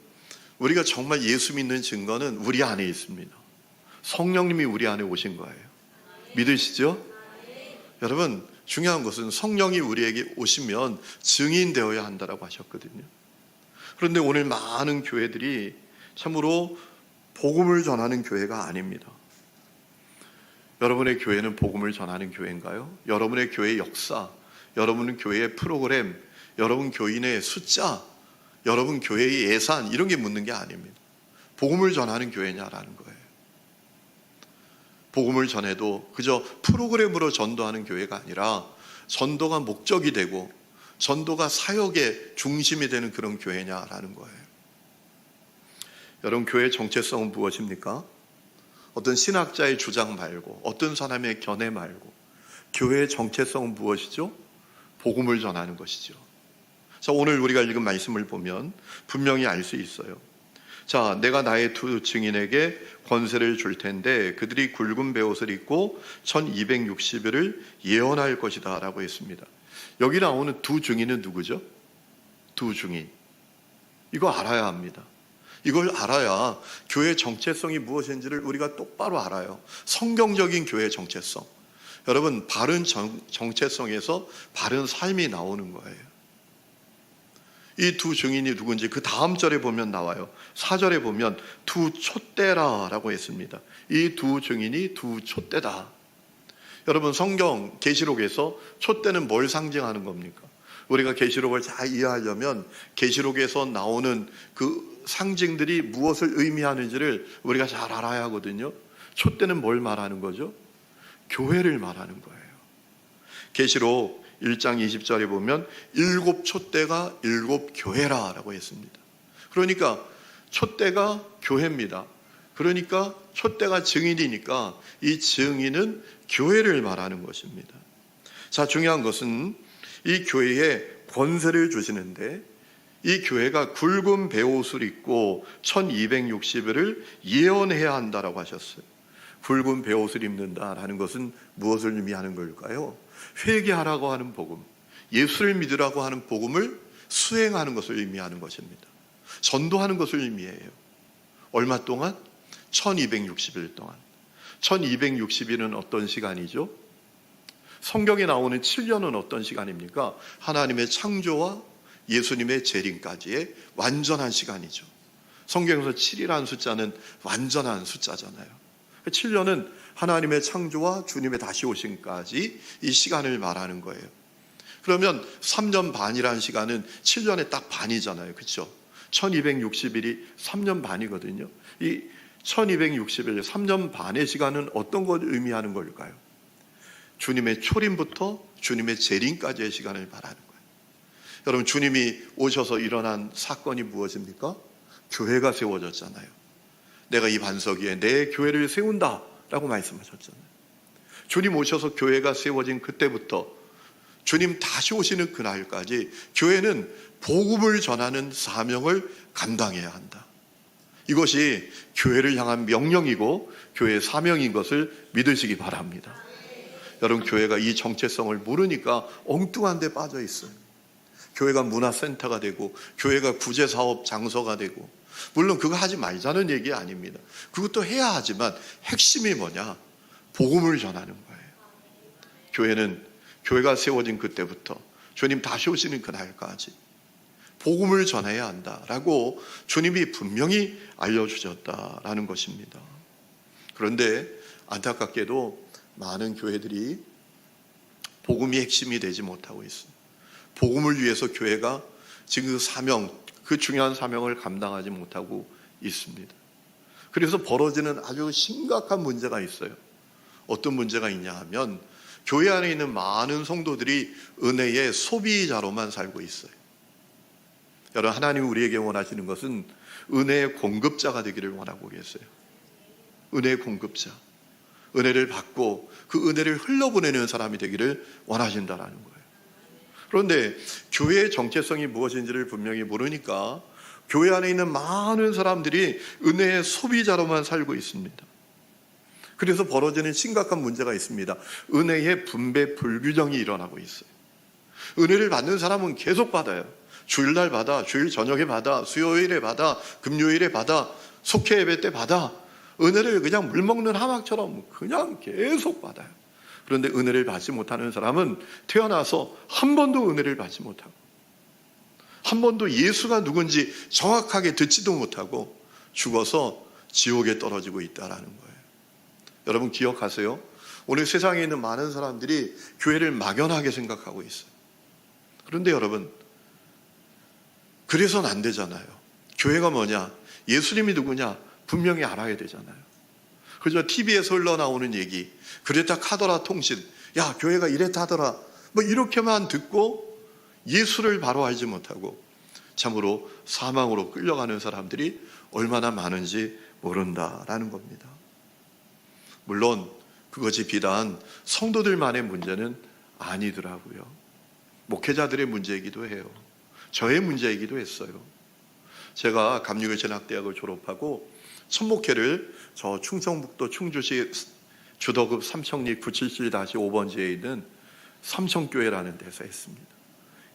우리가 정말 예수 믿는 증거는 우리 안에 있습니다. 성령님이 우리 안에 오신 거예요. 믿으시죠? 여러분, 중요한 것은 성령이 우리에게 오시면 증인되어야 한다라고 하셨거든요. 그런데 오늘 많은 교회들이 참으로 복음을 전하는 교회가 아닙니다. 여러분의 교회는 복음을 전하는 교회인가요? 여러분의 교회의 역사, 여러분 교회의 프로그램, 여러분 교인의 숫자, 여러분 교회의 예산, 이런 게 묻는 게 아닙니다. 복음을 전하는 교회냐라는 거예요. 복음을 전해도 그저 프로그램으로 전도하는 교회가 아니라 전도가 목적이 되고 전도가 사역의 중심이 되는 그런 교회냐라는 거예요. 여러분, 교회의 정체성은 무엇입니까? 어떤 신학자의 주장 말고, 어떤 사람의 견해 말고, 교회의 정체성은 무엇이죠? 복음을 전하는 것이죠. 자, 오늘 우리가 읽은 말씀을 보면 분명히 알 수 있어요. 자, 내가 나의 두 증인에게 권세를 줄 텐데 그들이 굵은 베옷을 입고 1260일을 예언할 것이다 라고 했습니다. 여기 나오는 두 증인은 누구죠? 두 증인. 이거 알아야 합니다. 이걸 알아야 교회의 정체성이 무엇인지를 우리가 똑바로 알아요. 성경적인 교회의 정체성. 여러분, 바른 정체성에서 바른 삶이 나오는 거예요. 이 두 증인이 누군지 그 다음 절에 보면 나와요. 4절에 보면 두 촛대라라고 했습니다. 이 두 증인이 두 촛대다. 여러분, 성경 계시록에서 촛대는 뭘 상징하는 겁니까? 우리가 계시록을 잘 이해하려면 계시록에서 나오는 그 상징들이 무엇을 의미하는지를 우리가 잘 알아야 하거든요. 촛대는 뭘 말하는 거죠? 교회를 말하는 거예요. 계시록 1장 20절에 보면 일곱 촛대가 일곱 교회라라고 했습니다. 그러니까 촛대가 교회입니다. 그러니까 촛대가 증인이니까 이 증인은 교회를 말하는 것입니다. 자, 중요한 것은 이 교회에 권세를 주시는데 이 교회가 굵은 베옷을 입고 1260일을 예언해야 한다라고 하셨어요. 굵은 베옷을 입는다라는 것은 무엇을 의미하는 걸까요? 회개하라고 하는 복음, 예수를 믿으라고 하는 복음을 수행하는 것을 의미하는 것입니다. 전도하는 것을 의미해요. 얼마 동안? 1260일 동안. 1260일은 어떤 시간이죠? 성경에 나오는 7년은 어떤 시간입니까? 하나님의 창조와 예수님의 재림까지의 완전한 시간이죠. 성경에서 7이라는 숫자는 완전한 숫자잖아요. 7년은 하나님의 창조와 주님의 다시 오심까지 이 시간을 말하는 거예요. 그러면 3년 반이라는 시간은 7년의 딱 반이잖아요. 그렇죠? 1260일이 3년 반이거든요. 이 1260일, 3년 반의 시간은 어떤 걸 의미하는 걸까요? 주님의 초림부터 주님의 재림까지의 시간을 말하는 거예요. 여러분, 주님이 오셔서 일어난 사건이 무엇입니까? 교회가 세워졌잖아요. 내가 이 반석 위에 내 교회를 세운다 라고 말씀하셨잖아요. 주님 오셔서 교회가 세워진 그때부터 주님 다시 오시는 그날까지 교회는 복음을 전하는 사명을 감당해야 한다. 이것이 교회를 향한 명령이고 교회의 사명인 것을 믿으시기 바랍니다. 여러분, 교회가 이 정체성을 모르니까 엉뚱한 데 빠져 있어요. 교회가 문화센터가 되고 교회가 구제사업 장소가 되고, 물론 그거 하지 말자는 얘기 아닙니다. 그것도 해야 하지만 핵심이 뭐냐? 복음을 전하는 거예요. 교회는 교회가 세워진 그때부터 주님 다시 오시는 그날까지 복음을 전해야 한다라고 주님이 분명히 알려주셨다라는 것입니다. 그런데 안타깝게도 많은 교회들이 복음이 핵심이 되지 못하고 있습니다. 복음을 위해서 교회가 지금 그 중요한 사명을 감당하지 못하고 있습니다. 그래서 벌어지는 아주 심각한 문제가 있어요. 어떤 문제가 있냐 하면 교회 안에 있는 많은 성도들이 은혜의 소비자로만 살고 있어요. 여러분, 하나님이 우리에게 원하시는 것은 은혜의 공급자가 되기를 원하고 계세요. 은혜의 공급자. 은혜를 받고 그 은혜를 흘려보내는 사람이 되기를 원하신다라는 거예요. 그런데 교회의 정체성이 무엇인지를 분명히 모르니까 교회 안에 있는 많은 사람들이 은혜의 소비자로만 살고 있습니다. 그래서 벌어지는 심각한 문제가 있습니다. 은혜의 분배 불균형이 일어나고 있어요. 은혜를 받는 사람은 계속 받아요. 주일날 받아, 주일 저녁에 받아, 수요일에 받아, 금요일에 받아, 속회 예배 때 받아. 은혜를 그냥 물 먹는 하막처럼 그냥 계속 받아요. 그런데 은혜를 받지 못하는 사람은 태어나서 한 번도 은혜를 받지 못하고, 한 번도 예수가 누군지 정확하게 듣지도 못하고 죽어서 지옥에 떨어지고 있다라는 거예요. 여러분, 기억하세요. 오늘 세상에 있는 많은 사람들이 교회를 막연하게 생각하고 있어요. 그런데 여러분, 그래서는 안 되잖아요. 교회가 뭐냐? 예수님이 누구냐? 분명히 알아야 되잖아요. 그저 TV에서 흘러나오는 얘기, 그랬다 카더라 통신, 야 교회가 이랬다 하더라, 뭐 이렇게만 듣고 예수를 바로 알지 못하고 참으로 사망으로 끌려가는 사람들이 얼마나 많은지 모른다라는 겁니다. 물론 그것이 비단 성도들만의 문제는 아니더라고요. 목회자들의 문제이기도 해요. 저의 문제이기도 했어요. 제가 감리교 진학대학을 졸업하고 첫 목회를 저 충청북도 충주시 주도급 삼청리 977-5번지에 있는 삼청교회라는 데서 했습니다.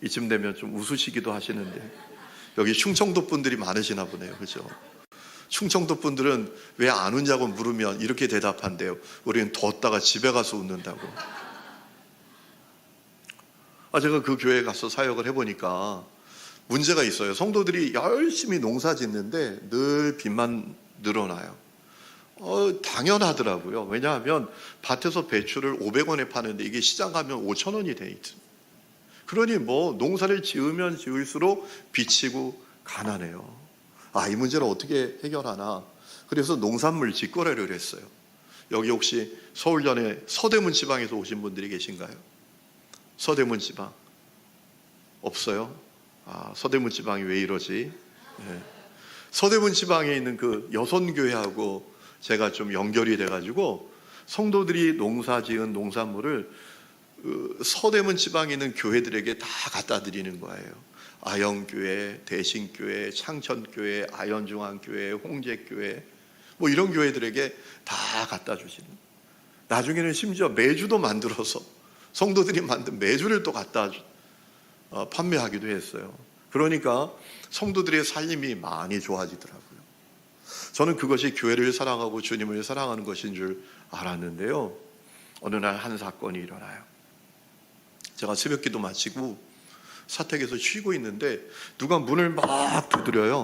이쯤 되면 좀 웃으시기도 하시는데 여기 충청도 분들이 많으시나 보네요. 그죠? 충청도 분들은 왜 안 웃냐고 물으면 이렇게 대답한대요. 우리는 뒀다가 집에 가서 웃는다고. 제가 그 교회에 가서 사역을 해보니까 문제가 있어요. 성도들이 열심히 농사 짓는데 늘 빚만 늘어나요. 당연하더라고요. 왜냐하면 밭에서 배추를 500원에 파는데 이게 시장 가면 5,000원이 돼 있죠. 그러니 뭐 농사를 지으면 지을수록 비치고 가난해요. 이 문제를 어떻게 해결하나. 그래서 농산물 직거래를 했어요. 여기 혹시 서울연의 서대문 지방에서 오신 분들이 계신가요? 서대문 지방 없어요? 서대문 지방이 왜 이러지? 네. 서대문 지방에 있는 그 여선교회하고 제가 좀 연결이 돼가지고 성도들이 농사 지은 농산물을 서대문 지방에 있는 교회들에게 다 갖다 드리는 거예요. 아영교회, 대신교회, 창천교회, 아현중앙교회, 홍제교회 뭐 이런 교회들에게 다 갖다 주시는. 나중에는 심지어 매주도 만들어서 성도들이 만든 매주를 또 갖다 판매하기도 했어요. 그러니까 성도들의 삶이 많이 좋아지더라고요. 저는 그것이 교회를 사랑하고 주님을 사랑하는 것인 줄 알았는데요. 어느 날 한 사건이 일어나요. 제가 새벽기도 마치고 사택에서 쉬고 있는데 누가 문을 막 두드려요.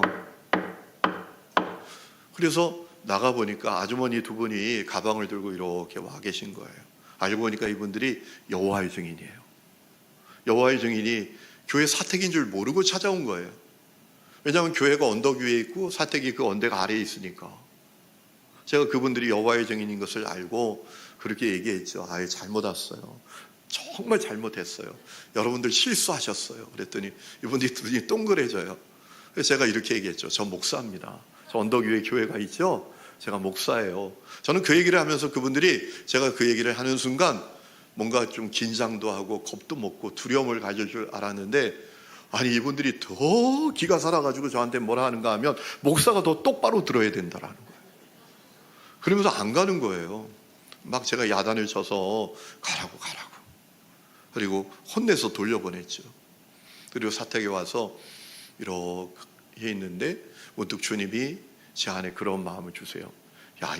그래서 나가보니까 아주머니 두 분이 가방을 들고 이렇게 와 계신 거예요. 알고 보니까 이분들이 여호와의 증인이에요. 여호와의 증인이 교회 사택인 줄 모르고 찾아온 거예요. 왜냐하면 교회가 언덕 위에 있고 사택이 그 언덕 아래에 있으니까. 제가 그분들이 여호와의 증인인 것을 알고 그렇게 얘기했죠. 잘못 왔어요. 정말 잘못했어요. 여러분들 실수하셨어요. 그랬더니 이분들이 눈이 동그래져요. 그래서 제가 이렇게 얘기했죠. 저 목사입니다. 저 언덕 위에 교회가 있죠. 제가 목사예요. 저는 그 얘기를 하면서 그분들이 제가 그 얘기를 하는 순간 뭔가 좀 긴장도 하고 겁도 먹고 두려움을 가질 줄 알았는데 이분들이 더 기가 살아가지고 저한테 뭐라 하는가 하면 목사가 더 똑바로 들어야 된다라는 거예요. 그러면서 안 가는 거예요. 막 제가 야단을 쳐서 가라고 그리고 혼내서 돌려보냈죠. 그리고 사택에 와서 이렇게 있는데 문득 주님이 제 안에 그런 마음을 주세요.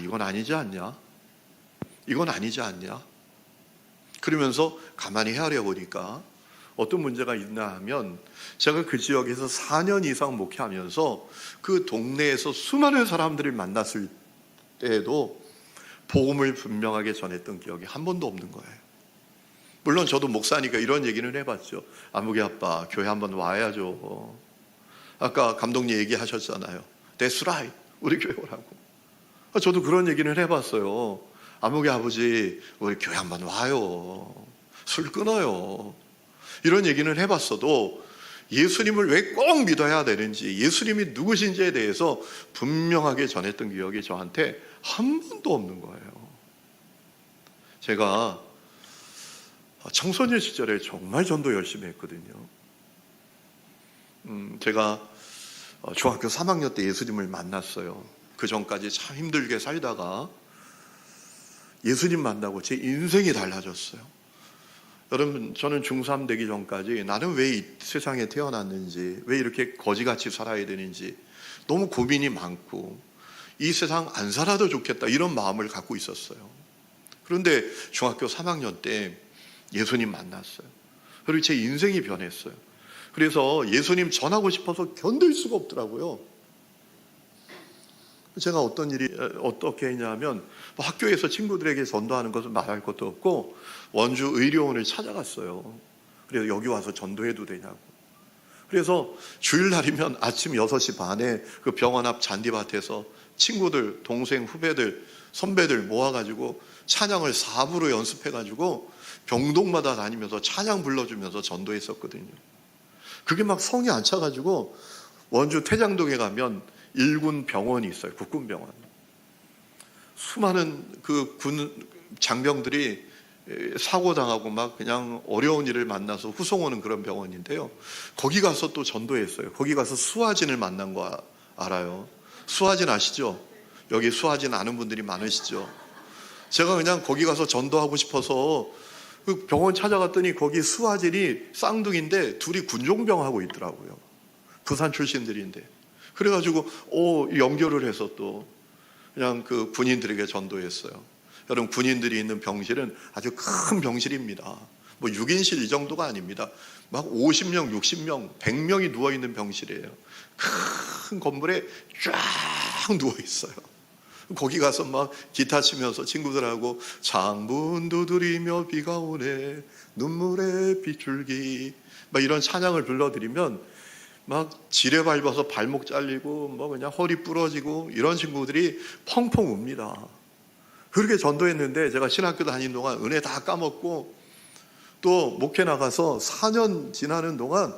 이건 아니지 않냐? 이건 아니지 않냐? 그러면서 가만히 헤아려 보니까 어떤 문제가 있나 하면 제가 그 지역에서 4년 이상 목회하면서 그 동네에서 수많은 사람들을 만났을 때에도 복음을 분명하게 전했던 기억이 한 번도 없는 거예요. 물론 저도 목사니까 이런 얘기는 해봤죠. 아무개 아빠 교회 한번 와야죠. 아까 감독님 얘기하셨잖아요. That's right. 우리 교회 오라고. 저도 그런 얘기는 해봤어요. 아무개 아버지 우리 교회 한번 와요. 술 끊어요. 이런 얘기는 해봤어도 예수님을 왜 꼭 믿어야 되는지, 예수님이 누구신지에 대해서 분명하게 전했던 기억이 저한테 한 번도 없는 거예요. 제가 청소년 시절에 정말 전도 열심히 했거든요. 제가 중학교 3학년 때 예수님을 만났어요. 그 전까지 참 힘들게 살다가 예수님 만나고 제 인생이 달라졌어요. 여러분, 저는 중3 되기 전까지 나는 왜 이 세상에 태어났는지, 왜 이렇게 거지같이 살아야 되는지 너무 고민이 많고 이 세상 안 살아도 좋겠다 이런 마음을 갖고 있었어요. 그런데 중학교 3학년 때 예수님 만났어요. 그리고 제 인생이 변했어요. 그래서 예수님 전하고 싶어서 견딜 수가 없더라고요. 제가 어떻게 했냐면 학교에서 친구들에게 전도하는 것을 말할 것도 없고 원주 의료원을 찾아갔어요. 그래서 여기 와서 전도해도 되냐고. 그래서 주일날이면 아침 6시 반에 그 병원 앞 잔디밭에서 친구들, 동생, 후배들, 선배들 모아가지고 찬양을 4부로 연습해가지고 병동마다 다니면서 찬양 불러주면서 전도했었거든요. 그게 막 성이 안 차가지고 원주 태장동에 가면 일군 병원이 있어요. 국군병원. 수많은 그 군 장병들이 사고당하고 막 그냥 어려운 일을 만나서 후송오는 그런 병원인데요. 거기 가서 또 전도했어요. 거기 가서 수아진을 만난 거 알아요? 수아진 아시죠? 여기 수아진 아는 분들이 많으시죠? 제가 그냥 거기 가서 전도하고 싶어서 그 병원 찾아갔더니 거기 수아진이 쌍둥이인데 둘이 군종병하고 있더라고요. 부산 출신들인데. 그래가지고 연결을 해서 또 그냥 그 군인들에게 전도했어요. 여러분, 군인들이 있는 병실은 아주 큰 병실입니다. 뭐 6인실 이 정도가 아닙니다. 막 50명, 60명, 100명이 누워있는 병실이에요. 큰 건물에 쫙 누워있어요. 거기 가서 막 기타 치면서 친구들하고 창문 두드리며 비가 오네 눈물의 빗줄기 막 이런 찬양을 불러드리면 막 지뢰 밟아서 발목 잘리고 뭐 그냥 허리 부러지고 이런 친구들이 펑펑 웁니다. 그렇게 전도했는데 제가 신학교 다니는 동안 은혜 다 까먹고 또 목회 나가서 4년 지나는 동안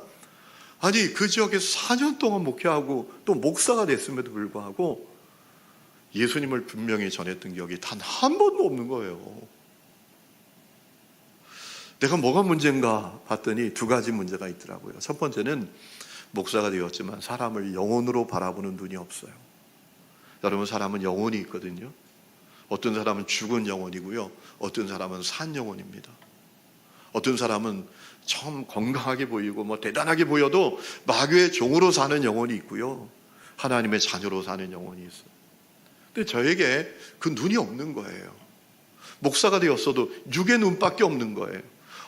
아니 그 지역에서 4년 동안 목회하고 또 목사가 됐음에도 불구하고 예수님을 분명히 전했던 기억이 단 한 번도 없는 거예요. 내가 뭐가 문제인가 봤더니 두 가지 문제가 있더라고요. 첫 번째는 목사가 되었지만 사람을 영혼으로 바라보는 눈이 없어요. 여러분, 사람은 영혼이 있거든요. 어떤 사람은 죽은 영혼이고요. 어떤 사람은 산 영혼입니다. 어떤 사람은 참 건강하게 보이고 뭐 대단하게 보여도 마귀의 종으로 사는 영혼이 있고요. 하나님의 자녀로 사는 영혼이 있어요. 근데 저에게 그 눈이 없는 거예요. 목사가 되었어도 육의 눈밖에 없는 거예요.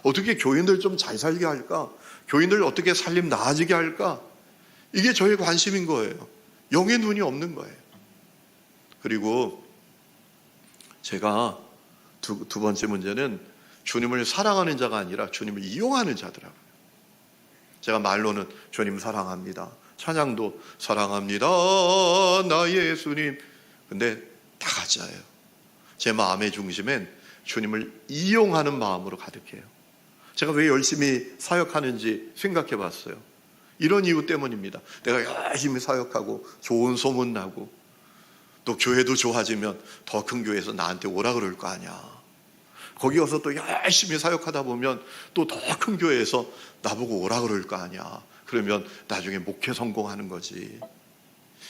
어떻게 교인들 좀 잘 살게 할까? 교인들 어떻게 살림 나아지게 할까? 이게 저의 관심인 거예요. 영의 눈이 없는 거예요. 그리고 제가 두 번째 문제는 주님을 사랑하는 자가 아니라 주님을 이용하는 자더라고요. 제가 말로는 주님 사랑합니다. 찬양도 사랑합니다. 나 예수님. 근데 다 가짜예요. 제 마음의 중심엔 주님을 이용하는 마음으로 가득해요. 제가 왜 열심히 사역하는지 생각해 봤어요. 이런 이유 때문입니다. 내가 열심히 사역하고 좋은 소문 나고 또 교회도 좋아지면 더 큰 교회에서 나한테 오라 그럴 거 아니야. 거기 가서 또 열심히 사역하다 보면 또 더 큰 교회에서 나보고 오라 그럴 거 아니야. 그러면 나중에 목회 성공하는 거지.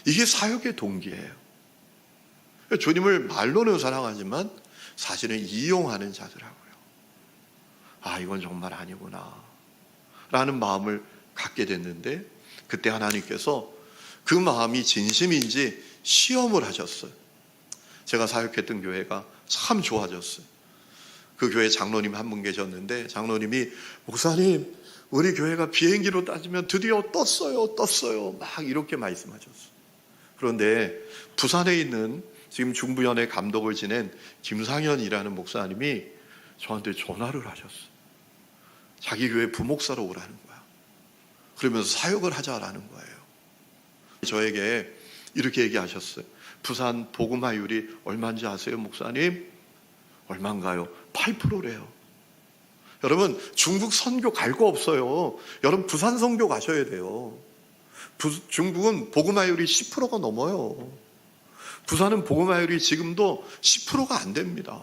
이게 사역의 동기예요. 주님을 말로는 사랑하지만 사실은 이용하는 자더라고요. 아, 이건 정말 아니구나 라는 마음을 갖게 됐는데 그때 하나님께서 그 마음이 진심인지 시험을 하셨어요. 제가 사역했던 교회가 참 좋아졌어요. 그 교회 장로님 한 분 계셨는데 장로님이 목사님 우리 교회가 비행기로 따지면 드디어 떴어요 막 이렇게 말씀하셨어요. 그런데 부산에 있는 지금 중부연의 감독을 지낸 김상현이라는 목사님이 저한테 전화를 하셨어요. 자기 교회 부목사로 오라는 거야. 그러면서 사역을 하자라는 거예요. 저에게 이렇게 얘기하셨어요. 부산 복음화율이 얼마인지 아세요, 목사님? 얼마인가요? 8%래요. 여러분, 중국 선교 갈 거 없어요. 여러분, 부산 선교 가셔야 돼요. 중국은 복음화율이 10%가 넘어요. 부산은 복음화율이 지금도 10%가 안 됩니다.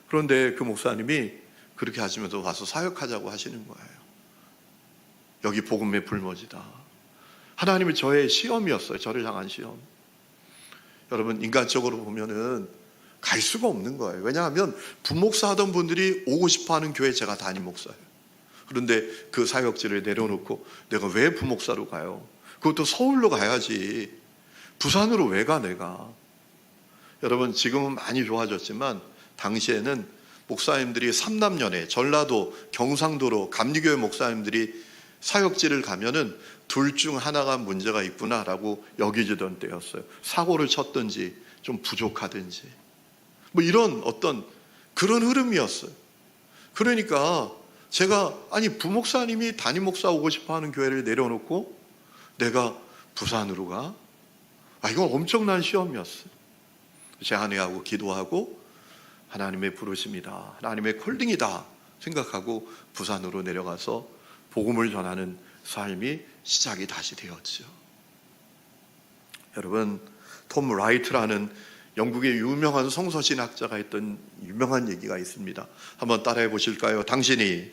그런데 그 목사님이 그렇게 하시면서 와서 사역하자고 하시는 거예요. 여기 복음의 불모지다. 하나님이 저의 시험이었어요. 저를 향한 시험. 여러분, 인간적으로 보면은 갈 수가 없는 거예요. 왜냐하면 부목사 하던 분들이 오고 싶어 하는 교회 제가 담임 목사예요. 그런데 그 사역지를 내려놓고 내가 왜 부목사로 가요? 그것도 서울로 가야지. 부산으로 왜 가 내가? 여러분, 지금은 많이 좋아졌지만 당시에는 목사님들이 삼남연에 전라도 경상도로 감리교회 목사님들이 사역지를 가면은 둘 중 하나가 문제가 있구나라고 여기지던 때였어요. 사고를 쳤든지 좀 부족하든지 뭐 이런 어떤 그런 흐름이었어요. 그러니까 제가 아니 부목사님이 담임 목사 오고 싶어 하는 교회를 내려놓고 내가 부산으로 가? 이건 엄청난 시험이었어요. 제 아내하고 기도하고 하나님의 부르심이다, 하나님의 콜링이다 생각하고 부산으로 내려가서 복음을 전하는 삶이 시작이 다시 되었죠. 여러분, 톰 라이트라는 영국의 유명한 성서신학자가 했던 유명한 얘기가 있습니다. 한번 따라해 보실까요? 당신이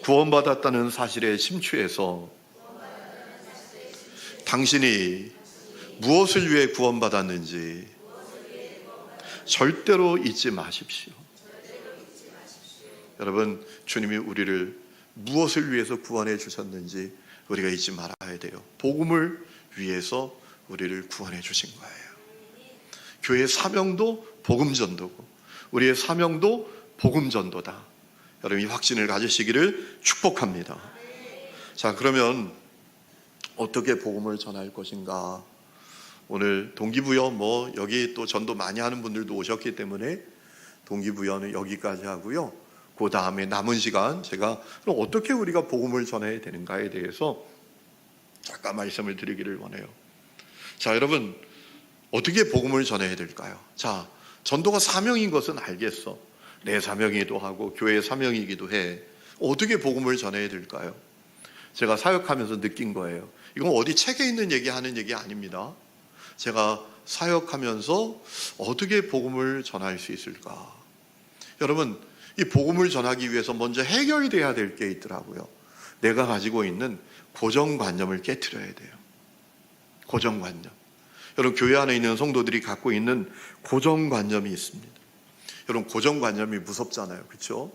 구원받았다는 사실에 심취해서 당신이 무엇을 위해 구원받았는지 절대로 잊지 마십시오. 여러분, 주님이 우리를 무엇을 위해서 구원해 주셨는지 우리가 잊지 말아야 돼요. 복음을 위해서 우리를 구원해 주신 거예요. 교회의 사명도 복음전도고 우리의 사명도 복음전도다. 여러분, 이 확신을 가지시기를 축복합니다. 자, 그러면 어떻게 복음을 전할 것인가? 오늘 동기부여 여기 또 전도 많이 하는 분들도 오셨기 때문에 동기부여는 여기까지 하고요. 그 다음에 남은 시간 제가 그럼 어떻게 우리가 복음을 전해야 되는가에 대해서 잠깐 말씀을 드리기를 원해요. 자, 여러분, 어떻게 복음을 전해야 될까요? 자, 전도가 사명인 것은 알겠어. 내 사명이기도 하고 교회의 사명이기도 해. 어떻게 복음을 전해야 될까요? 제가 사역하면서 느낀 거예요. 이건 어디 책에 있는 얘기하는 얘기 아닙니다. 제가 사역하면서 어떻게 복음을 전할 수 있을까? 여러분, 이 복음을 전하기 위해서 먼저 해결돼야 될 게 있더라고요. 내가 가지고 있는 고정관념을 깨트려야 돼요. 고정관념. 여러분, 교회 안에 있는 성도들이 갖고 있는 고정관념이 있습니다. 여러분, 고정관념이 무섭잖아요. 그렇죠?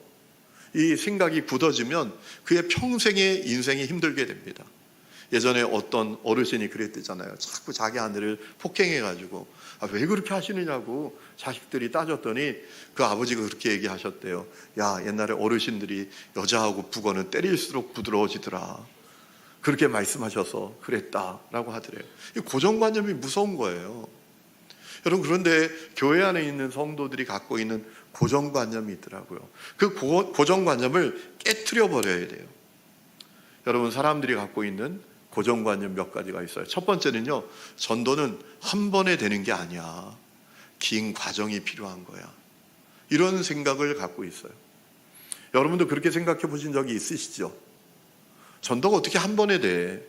이 생각이 굳어지면 그의 평생의 인생이 힘들게 됩니다. 예전에 어떤 어르신이 그랬대잖아요. 자꾸 자기 아내를 폭행해가지고 왜 그렇게 하시느냐고 자식들이 따졌더니 그 아버지가 그렇게 얘기하셨대요. 야, 옛날에 어르신들이 여자하고 북어는 때릴수록 부드러워지더라. 그렇게 말씀하셔서 그랬다라고 하더래요. 이 고정관념이 무서운 거예요. 여러분, 그런데 교회 안에 있는 성도들이 갖고 있는 고정관념이 있더라고요. 그 고정관념을 깨트려 버려야 돼요. 여러분, 사람들이 갖고 있는 고정관념 몇 가지가 있어요. 첫 번째는요, 전도는 한 번에 되는 게 아니야. 긴 과정이 필요한 거야. 이런 생각을 갖고 있어요. 여러분도 그렇게 생각해 보신 적이 있으시죠? 전도가 어떻게 한 번에 돼?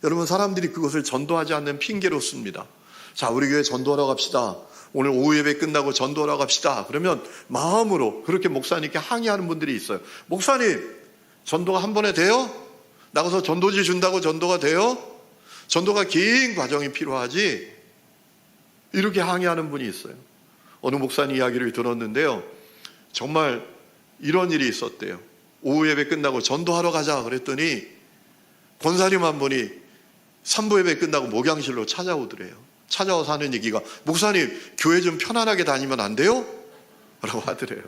여러분, 사람들이 그것을 전도하지 않는 핑계로 씁니다. 자, 우리 교회 전도하러 갑시다. 오늘 오후 예배 끝나고 전도하러 갑시다. 그러면 마음으로 그렇게 목사님께 항의하는 분들이 있어요. 목사님, 전도가 한 번에 돼요? 나가서 전도지 준다고 전도가 돼요? 전도가 긴 과정이 필요하지? 이렇게 항의하는 분이 있어요. 어느 목사님 이야기를 들었는데요, 정말 이런 일이 있었대요. 오후 예배 끝나고 전도하러 가자 그랬더니 권사님 한 분이 3부 예배 끝나고 목양실로 찾아오더래요. 찾아와서 하는 얘기가, 목사님, 교회 좀 편안하게 다니면 안 돼요? 라고 하더래요.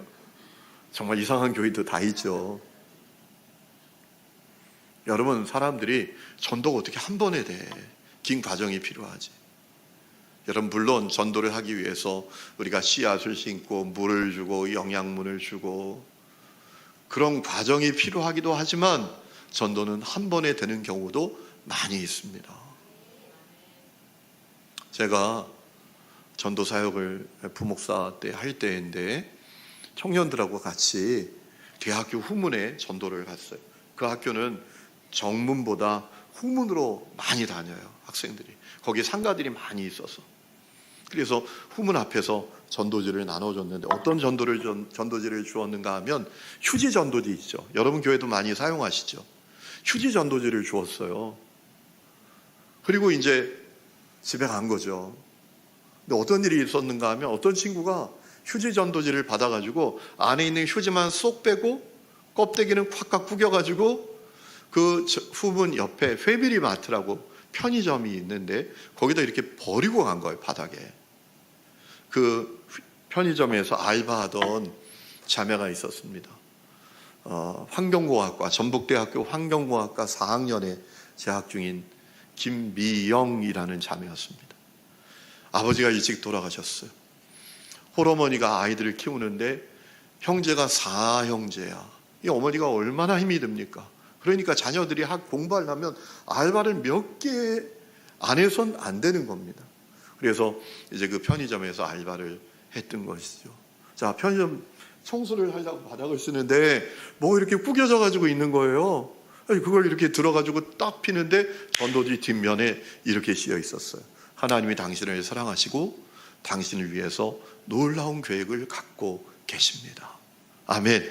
정말 이상한 교회도 다 있죠. 여러분, 사람들이 전도가 어떻게 한 번에 돼? 긴 과정이 필요하지. 여러분, 물론 전도를 하기 위해서 우리가 씨앗을 심고 물을 주고 영양분을 주고 그런 과정이 필요하기도 하지만 전도는 한 번에 되는 경우도 많이 있습니다. 제가 전도 사역을 부목사 때 할 때인데 청년들하고 같이 대학교 후문에 전도를 갔어요. 그 학교는 정문보다 후문으로 많이 다녀요, 학생들이. 거기에 상가들이 많이 있어서. 그래서 후문 앞에서 전도지를 나눠줬는데 어떤 전도지를 주었는가 하면 휴지 전도지 있죠. 여러분 교회도 많이 사용하시죠. 휴지 전도지를 주었어요. 그리고 이제 집에 간 거죠. 근데 어떤 일이 있었는가 하면 어떤 친구가 휴지 전도지를 받아가지고 안에 있는 휴지만 쏙 빼고 껍데기는 콱콱 구겨가지고 그 후문 옆에 패밀리 마트라고 편의점이 있는데 거기다 이렇게 버리고 간 거예요, 바닥에. 그 편의점에서 알바하던 자매가 있었습니다. 환경공학과, 전북대학교 환경공학과 4학년에 재학 중인 김미영이라는 자매였습니다. 아버지가 일찍 돌아가셨어요. 홀어머니가 아이들을 키우는데 형제가 4형제야. 이 어머니가 얼마나 힘이 듭니까? 그러니까 자녀들이 공부하려면 알바를 몇 개 안 해선 안 되는 겁니다. 그래서 이제 그 편의점에서 알바를 했던 것이죠. 자, 편의점 청소를 하려고 바닥을 쓰는데 뭐 이렇게 구겨져 가지고 있는 거예요. 아니, 그걸 이렇게 들어가지고 딱 피는데 전도지 뒷면에 이렇게 씌어 있었어요. 하나님이 당신을 사랑하시고 당신을 위해서 놀라운 계획을 갖고 계십니다. 아멘.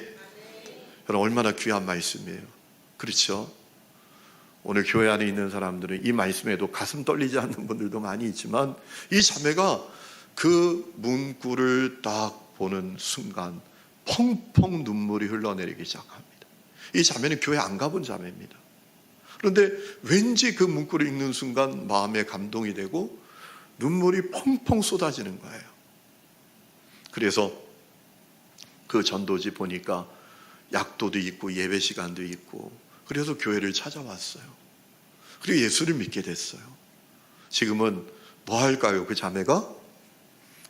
여러분, 얼마나 귀한 말씀이에요. 그렇죠? 오늘 교회 안에 있는 사람들은 이 말씀에도 가슴 떨리지 않는 분들도 많이 있지만, 이 자매가 그 문구를 딱 보는 순간 펑펑 눈물이 흘러내리기 시작합니다. 이 자매는 교회 안 가본 자매입니다. 그런데 왠지 그 문구를 읽는 순간 마음에 감동이 되고 눈물이 펑펑 쏟아지는 거예요. 그래서 그 전도지 보니까 약도도 있고 예배 시간도 있고, 그래서 교회를 찾아왔어요. 그리고 예수를 믿게 됐어요. 지금은 뭐 할까요? 그 자매가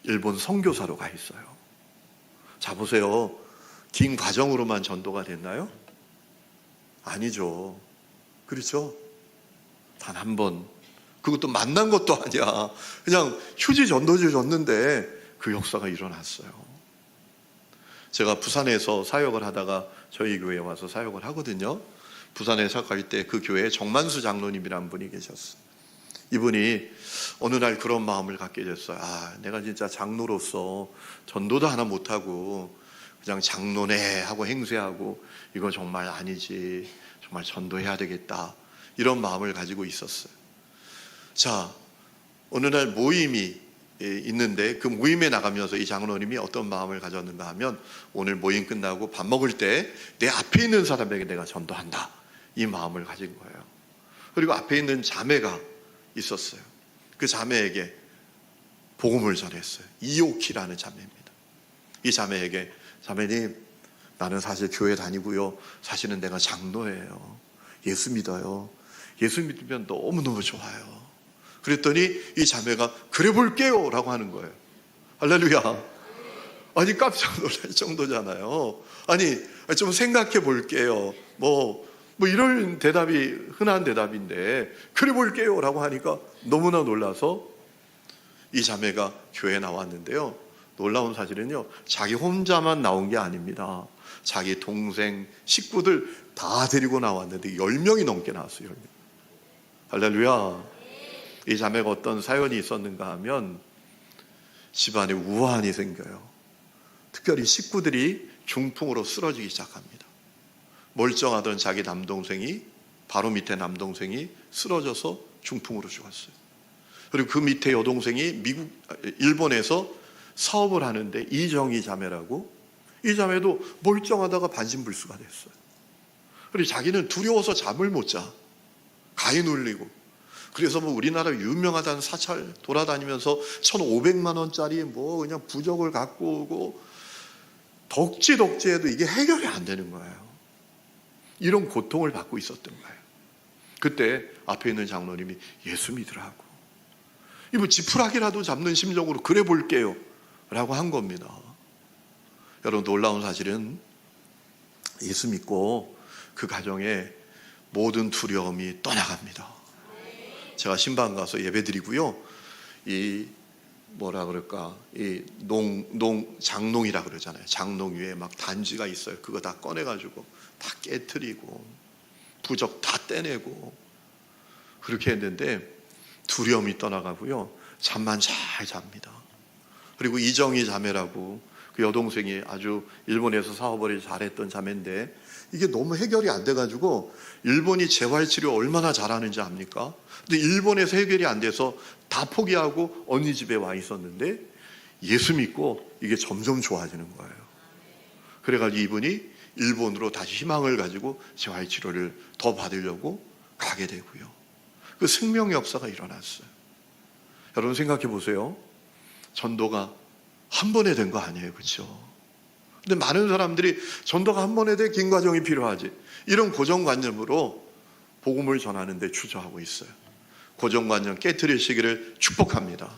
일본 선교사로 가 있어요. 자, 보세요. 긴 과정으로만 전도가 됐나요? 아니죠. 그렇죠? 단 한 번, 그것도 만난 것도 아니야. 그냥 휴지 전도지 줬는데 그 역사가 일어났어요. 제가 부산에서 사역을 하다가 저희 교회에 와서 사역을 하거든요. 부산에 사역할 때 그 교회에 정만수 장로님이라는 분이 계셨어요. 이분이 어느 날 그런 마음을 갖게 됐어요. 아, 내가 진짜 장로로서 전도도 하나 못하고 그냥 장로네 하고 행세하고 이거 정말 아니지. 정말 전도해야 되겠다. 이런 마음을 가지고 있었어요. 자, 어느 날 모임이 있는데 그 모임에 나가면서 이 장로님이 어떤 마음을 가졌는가 하면, 오늘 모임 끝나고 밥 먹을 때 내 앞에 있는 사람에게 내가 전도한다, 이 마음을 가진 거예요. 그리고 앞에 있는 자매가 있었어요. 그 자매에게 복음을 전했어요. 이오키라는 자매입니다. 이 자매에게, 자매님, 나는 사실 교회 다니고요, 사실은 내가 장로예요. 예수 믿어요. 예수 믿으면 너무너무 좋아요. 그랬더니 이 자매가 그래 볼게요 라고 하는 거예요. 할렐루야. 아니, 깜짝 놀랄 정도잖아요. 아니, 좀 생각해 볼게요. 뭐 이런 대답이 흔한 대답인데 그래 볼게요 라고 하니까 너무나 놀라서 이 자매가 교회에 나왔는데요. 놀라운 사실은요, 자기 혼자만 나온 게 아닙니다. 자기 동생, 식구들 다 데리고 나왔는데 10명이 넘게 나왔어요. 10명. 할렐루야. 이 자매가 어떤 사연이 있었는가 하면 집안에 우환이 생겨요. 특별히 식구들이 중풍으로 쓰러지기 시작합니다. 멀쩡하던 자기 남동생이, 바로 밑에 남동생이 쓰러져서 중풍으로 죽었어요. 그리고 그 밑에 여동생이 일본에서 사업을 하는데 이정희 자매라고, 이 자매도 멀쩡하다가 반신불수가 됐어요. 그리고 자기는 두려워서 잠을 못 자. 가위 눌리고. 그래서 뭐 우리나라 유명하다는 사찰 돌아다니면서 1,500만 원짜리 뭐 그냥 부적을 갖고 오고 덕지덕지해도 이게 해결이 안 되는 거예요. 이런 고통을 받고 있었던 거예요. 그때 앞에 있는 장로님이 예수 믿으라고, 이거 지푸라기라도 잡는 심정으로 그래 볼게요 라고 한 겁니다. 여러분, 놀라운 사실은 예수 믿고 그 가정에 모든 두려움이 떠나갑니다. 제가 신방 가서 예배 드리고요, 이 뭐라 그럴까, 이 장농이라 그러잖아요. 장농 위에 막 단지가 있어요. 그거 다 꺼내가지고 다 깨트리고 부적 다 떼내고 그렇게 했는데 두려움이 떠나가고요, 잠만 잘 잡니다. 그리고 이정희 자매라고, 그 여동생이 아주 일본에서 사업을 잘했던 자매인데 이게 너무 해결이 안 돼가지고, 일본이 재활치료 얼마나 잘하는지 압니까? 근데 일본에서 해결이 안 돼서 다 포기하고 언니 집에 와 있었는데 예수 믿고 이게 점점 좋아지는 거예요. 그래가지고 이분이 일본으로 다시 희망을 가지고 재활치료를 더 받으려고 가게 되고요. 그 생명의 역사가 일어났어요. 여러분, 생각해 보세요. 전도가 한 번에 된 거 아니에요, 그렇죠? 근데 많은 사람들이 전도가 한 번에 돼 긴 과정이 필요하지, 이런 고정관념으로 복음을 전하는데 주저하고 있어요. 고정관념 깨트리시기를 축복합니다.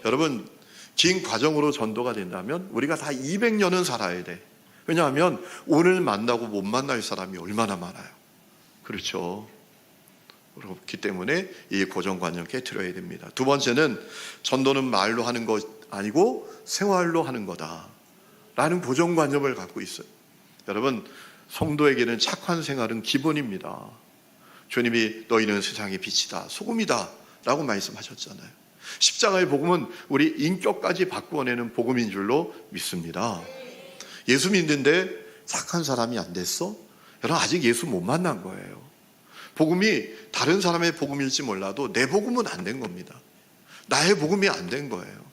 여러분, 긴 과정으로 전도가 된다면 우리가 다 200년은 살아야 돼. 왜냐하면 오늘 만나고 못 만날 사람이 얼마나 많아요. 그렇죠? 그렇기 때문에 이 고정관념 깨트려야 됩니다. 두 번째는 전도는 말로 하는 것 아니고 생활로 하는 거다라는 고정관념을 갖고 있어요. 여러분, 성도에게는 착한 생활은 기본입니다. 주님이 너희는 세상의 빛이다, 소금이다 라고 말씀하셨잖아요. 십자가의 복음은 우리 인격까지 바꾸어내는 복음인 줄로 믿습니다. 예수 믿는데 착한 사람이 안 됐어? 여러분, 아직 예수 못 만난 거예요. 복음이 다른 사람의 복음일지 몰라도 내 복음은 안 된 겁니다. 나의 복음이 안 된 거예요.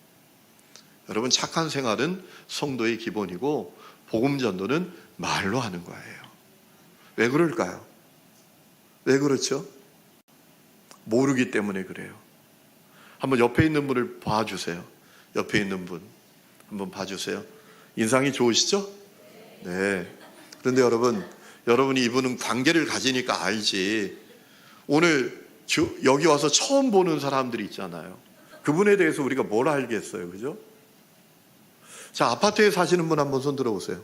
여러분, 착한 생활은 성도의 기본이고 복음 전도는 말로 하는 거예요. 왜 그럴까요? 왜 그렇죠? 모르기 때문에 그래요. 한번 옆에 있는 분을 봐주세요. 옆에 있는 분 한번 봐주세요. 인상이 좋으시죠? 네. 그런데 여러분이 이분은 관계를 가지니까 알지. 오늘 여기 와서 처음 보는 사람들이 있잖아요. 그분에 대해서 우리가 뭘 알겠어요, 그죠? 자, 아파트에 사시는 분 한번 손 들어보세요.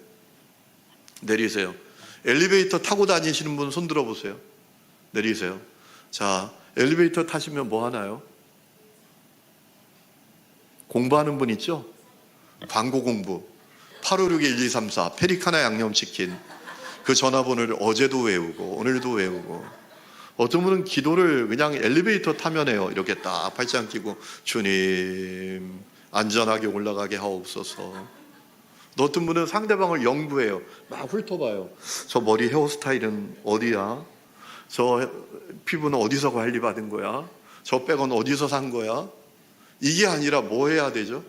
내리세요. 엘리베이터 타고 다니시는 분 손 들어보세요. 내리세요. 자, 엘리베이터 타시면 뭐 하나요? 공부하는 분 있죠? 광고 공부. 856-1234 페리카나 양념치킨. 그 전화번호를 어제도 외우고 오늘도 외우고, 어떤 분은 기도를 그냥 엘리베이터 타면 해요. 이렇게 딱 팔짱 끼고 주님 안전하게 올라가게 하옵소서. 어떤 분은 상대방을 연구해요. 막 훑어봐요. 저 머리 헤어스타일은 어디야? 저 피부는 어디서 관리받은 거야? 저 백은 어디서 산 거야? 이게 아니라 뭐 해야 되죠?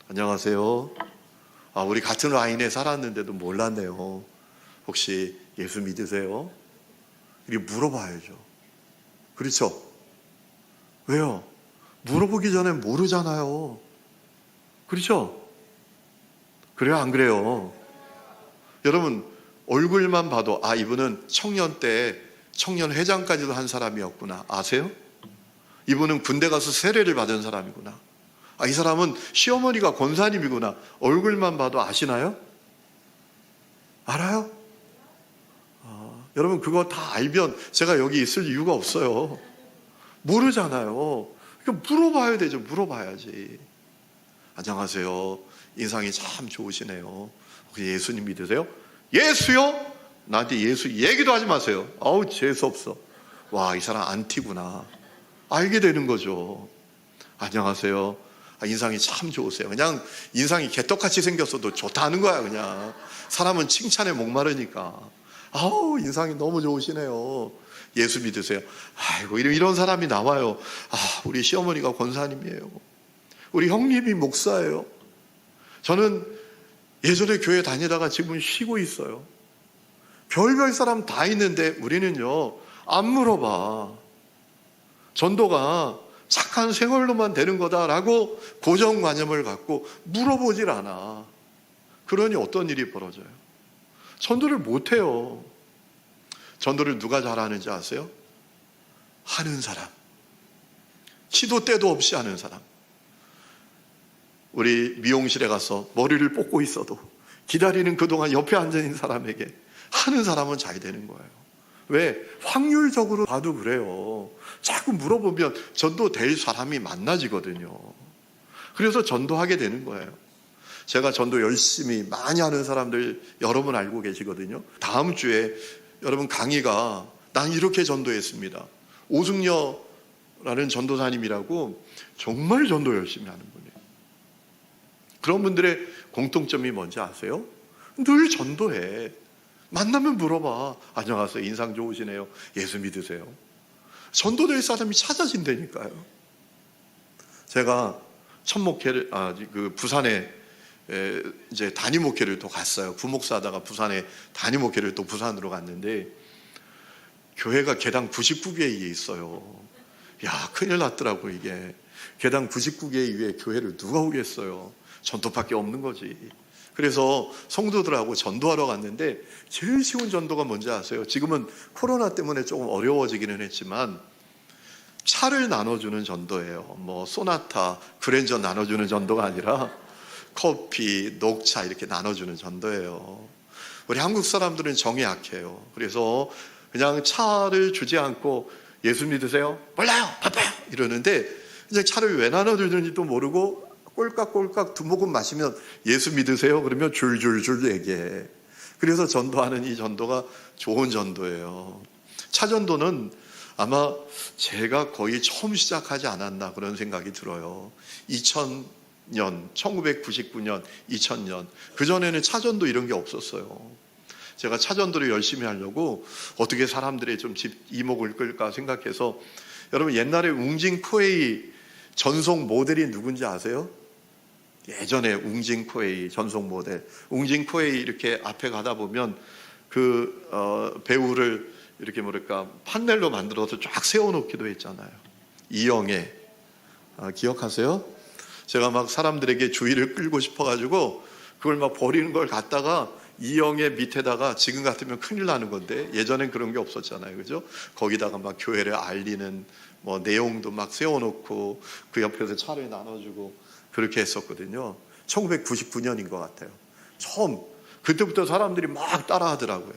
안녕하세요. 우리 같은 라인에 살았는데도 몰랐네요. 혹시 예수 믿으세요? 이렇게 물어봐야죠. 그렇죠? 왜요? 물어보기 전에 모르잖아요. 그렇죠? 그래요, 안 그래요? 여러분, 얼굴만 봐도 이분은 청년 때 청년회장까지도 한 사람이었구나 아세요? 이분은 군대 가서 세례를 받은 사람이구나. 이 사람은 시어머니가 권사님이구나. 얼굴만 봐도 아시나요? 알아요? 여러분, 그거 다 알면 제가 여기 있을 이유가 없어요. 모르잖아요. 그러니까 물어봐야 되죠. 물어봐야지. 안녕하세요. 인상이 참 좋으시네요. 혹시 예수님 믿으세요? 예수요? 나한테 예수 얘기도 하지 마세요. 재수없어. 와, 이 사람 안티구나. 알게 되는 거죠. 안녕하세요. 인상이 참 좋으세요. 그냥 인상이 개떡같이 생겼어도 좋다는 거야. 그냥 사람은 칭찬에 목마르니까. 인상이 너무 좋으시네요. 예수 믿으세요? 아이고, 이런 사람이 나와요. 우리 시어머니가 권사님이에요. 우리 형님이 목사예요. 저는 예전에 교회 다니다가 지금 쉬고 있어요. 별별 사람 다 있는데 우리는요, 안 물어봐. 전도가 착한 생활로만 되는 거다라고 고정관념을 갖고 물어보질 않아. 그러니 어떤 일이 벌어져요? 전도를 못해요. 전도를 누가 잘하는지 아세요? 하는 사람. 시도 때도 없이 하는 사람. 우리 미용실에 가서 머리를 뽑고 있어도 기다리는 그동안 옆에 앉아있는 사람에게 하는 사람은 잘 되는 거예요. 왜? 확률적으로 봐도 그래요. 자꾸 물어보면 전도될 사람이 많아지거든요. 그래서 전도하게 되는 거예요. 제가 전도 열심히 많이 하는 사람들 여러분 알고 계시거든요. 다음 주에 여러분 강의가 난 이렇게 전도했습니다. 오승려라는 전도사님이라고 정말 전도 열심히 하는 분이에요. 그런 분들의 공통점이 뭔지 아세요? 늘 전도해. 만나면 물어봐. 안녕하세요. 인상 좋으시네요. 예수 믿으세요? 전도될 사람이 찾아진다니까요. 제가 첫 목회를 부산에 이제 단임 목회를 또 갔어요. 부목사 하다가 부산에 단임 목회를 또 부산으로 갔는데 교회가 개당 99개 있어요. 야, 큰일 났더라고. 이게 개당 99개 위에 교회를 누가 오겠어요? 전도밖에 없는 거지. 그래서 성도들하고 전도하러 갔는데 제일 쉬운 전도가 뭔지 아세요? 지금은 코로나 때문에 조금 어려워지기는 했지만 차를 나눠주는 전도예요. 뭐 소나타, 그랜저 나눠주는 전도가 아니라 커피, 녹차 이렇게 나눠주는 전도예요. 우리 한국 사람들은 정이 약해요. 그래서 그냥 차를 주지 않고 예수 믿으세요? 몰라요, 바빠요 이러는데 그냥 차를 왜 나눠주는지도 모르고 꼴깍꼴깍 두 모금 마시면 예수 믿으세요? 그러면 줄줄줄 얘기해. 그래서 전도하는 이 전도가 좋은 전도예요. 차전도는 아마 제가 거의 처음 시작하지 않았나 그런 생각이 들어요. 2000년, 1999년, 2000년 그전에는 차전도 이런 게 없었어요. 제가 차전도를 열심히 하려고 어떻게 사람들의 좀 이목을 끌까 생각해서, 여러분 옛날에 웅징쿠에이 전속 모델이 누군지 아세요? 예전에 웅징쿠에이 전속 모델, 웅징쿠에이 이렇게 앞에 가다 보면 그 배우를 이렇게 뭐랄까 판넬로 만들어서 쫙 세워놓기도 했잖아요. 이영애 기억하세요? 제가 막 사람들에게 주의를 끌고 싶어가지고 그걸 막 버리는 걸 갖다가 이영애 밑에다가, 지금 같으면 큰일 나는 건데 예전엔 그런 게 없었잖아요, 그죠? 거기다가 막 교회를 알리는 뭐 내용도 막 세워놓고 그 옆에서 차를 나눠주고 그렇게 했었거든요. 1999년인 것 같아요. 처음 그때부터 사람들이 막 따라하더라고요.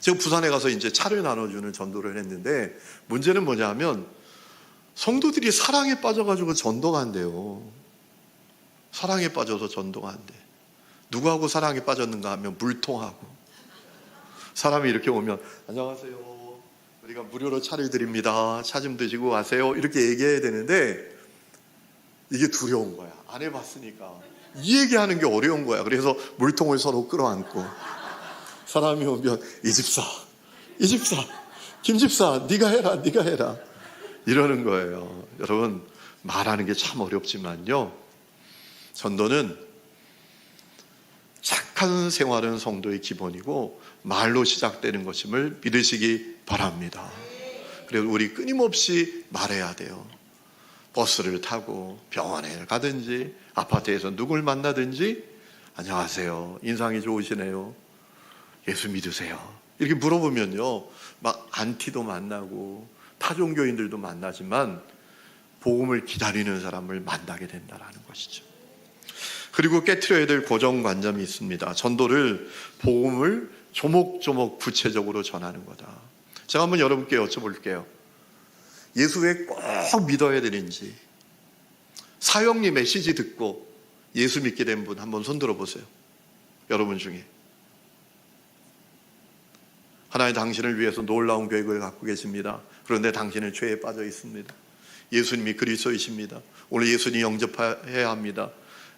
제가 부산에 가서 이제 차를 나눠주는 전도를 했는데 문제는 뭐냐면 성도들이 사랑에 빠져가지고 전도가 안 돼요. 사랑에 빠져서 전도가 안 돼. 누구하고 사랑에 빠졌는가 하면 물통하고. 사람이 이렇게 오면 안녕하세요, 우리가 무료로 차를 드립니다, 차 좀 드시고 가세요 이렇게 얘기해야 되는데 이게 두려운 거야. 안 해봤으니까 이 얘기하는 게 어려운 거야. 그래서 물통을 서로 끌어안고 사람이 오면 이 집사, 김집사 네가 해라 이러는 거예요. 여러분 말하는 게 참 어렵지만요, 전도는 착한 생활은 성도의 기본이고 말로 시작되는 것임을 믿으시기 바랍니다. 그래서 우리 끊임없이 말해야 돼요. 버스를 타고 병원에 가든지 아파트에서 누굴 만나든지 안녕하세요, 인상이 좋으시네요, 예수 믿으세요 이렇게 물어보면요, 막 안티도 만나고 타종교인들도 만나지만 복음을 기다리는 사람을 만나게 된다는 것이죠. 그리고 깨트려야 될 고정관념이 있습니다. 전도를, 복음을 조목조목 구체적으로 전하는 거다. 제가 한번 여러분께 여쭤볼게요. 예수 왜 꼭 믿어야 되는지, 사형리 메시지 듣고 예수 믿게 된 분 한번 손 들어보세요. 여러분 중에. 하나님 당신을 위해서 놀라운 계획을 갖고 계십니다. 그런데 당신은 죄에 빠져 있습니다. 예수님이 그리스도이십니다. 오늘 예수님 영접해야 합니다.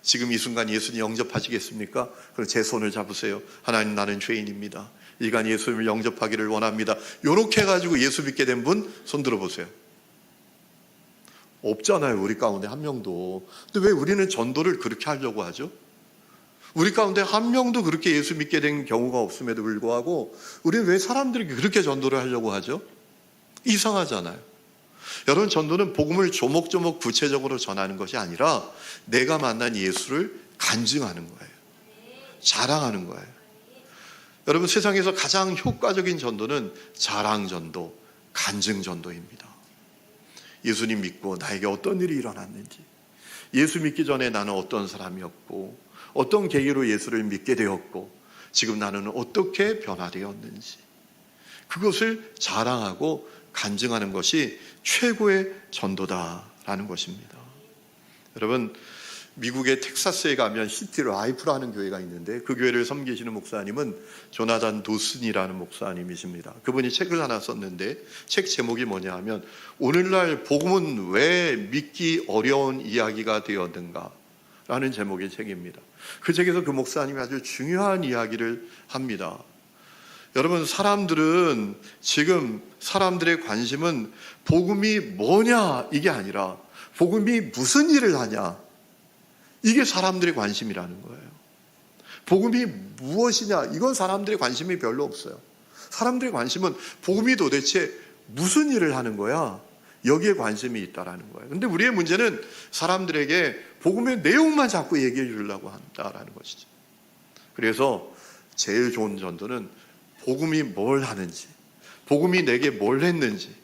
지금 이 순간 예수님 영접하시겠습니까? 그럼 제 손을 잡으세요. 하나님, 나는 죄인입니다. 이간 예수님을 영접하기를 원합니다. 이렇게 해가지고 예수 믿게 된 분 손 들어보세요. 없잖아요, 우리 가운데 한 명도. 근데 왜 우리는 전도를 그렇게 하려고 하죠? 우리 가운데 한 명도 그렇게 예수 믿게 된 경우가 없음에도 불구하고 우리는 왜 사람들에게 그렇게 전도를 하려고 하죠? 이상하잖아요. 여러분, 전도는 복음을 조목조목 구체적으로 전하는 것이 아니라 내가 만난 예수를 간증하는 거예요. 자랑하는 거예요. 여러분, 세상에서 가장 효과적인 전도는 자랑전도, 간증전도입니다. 예수님 믿고 나에게 어떤 일이 일어났는지, 예수 믿기 전에 나는 어떤 사람이었고 어떤 계기로 예수를 믿게 되었고 지금 나는 어떻게 변화되었는지, 그것을 자랑하고 간증하는 것이 최고의 전도다라는 것입니다. 여러분, 미국의 텍사스에 가면 시티 라이프라는 교회가 있는데 그 교회를 섬기시는 목사님은 조나단 도슨이라는 목사님이십니다. 그분이 책을 하나 썼는데 책 제목이 뭐냐 하면 오늘날 복음은 왜 믿기 어려운 이야기가 되었는가 라는 제목의 책입니다. 그 책에서 그 목사님이 아주 중요한 이야기를 합니다. 여러분, 사람들은 지금 사람들의 관심은 복음이 뭐냐 이게 아니라 복음이 무슨 일을 하냐, 이게 사람들의 관심이라는 거예요. 복음이 무엇이냐, 이건 사람들의 관심이 별로 없어요. 사람들의 관심은 복음이 도대체 무슨 일을 하는 거야, 여기에 관심이 있다라는 거예요. 근데 우리의 문제는 사람들에게 복음의 내용만 자꾸 얘기해 주려고 한다라는 것이죠. 그래서 제일 좋은 전도는 복음이 뭘 하는지, 복음이 내게 뭘 했는지,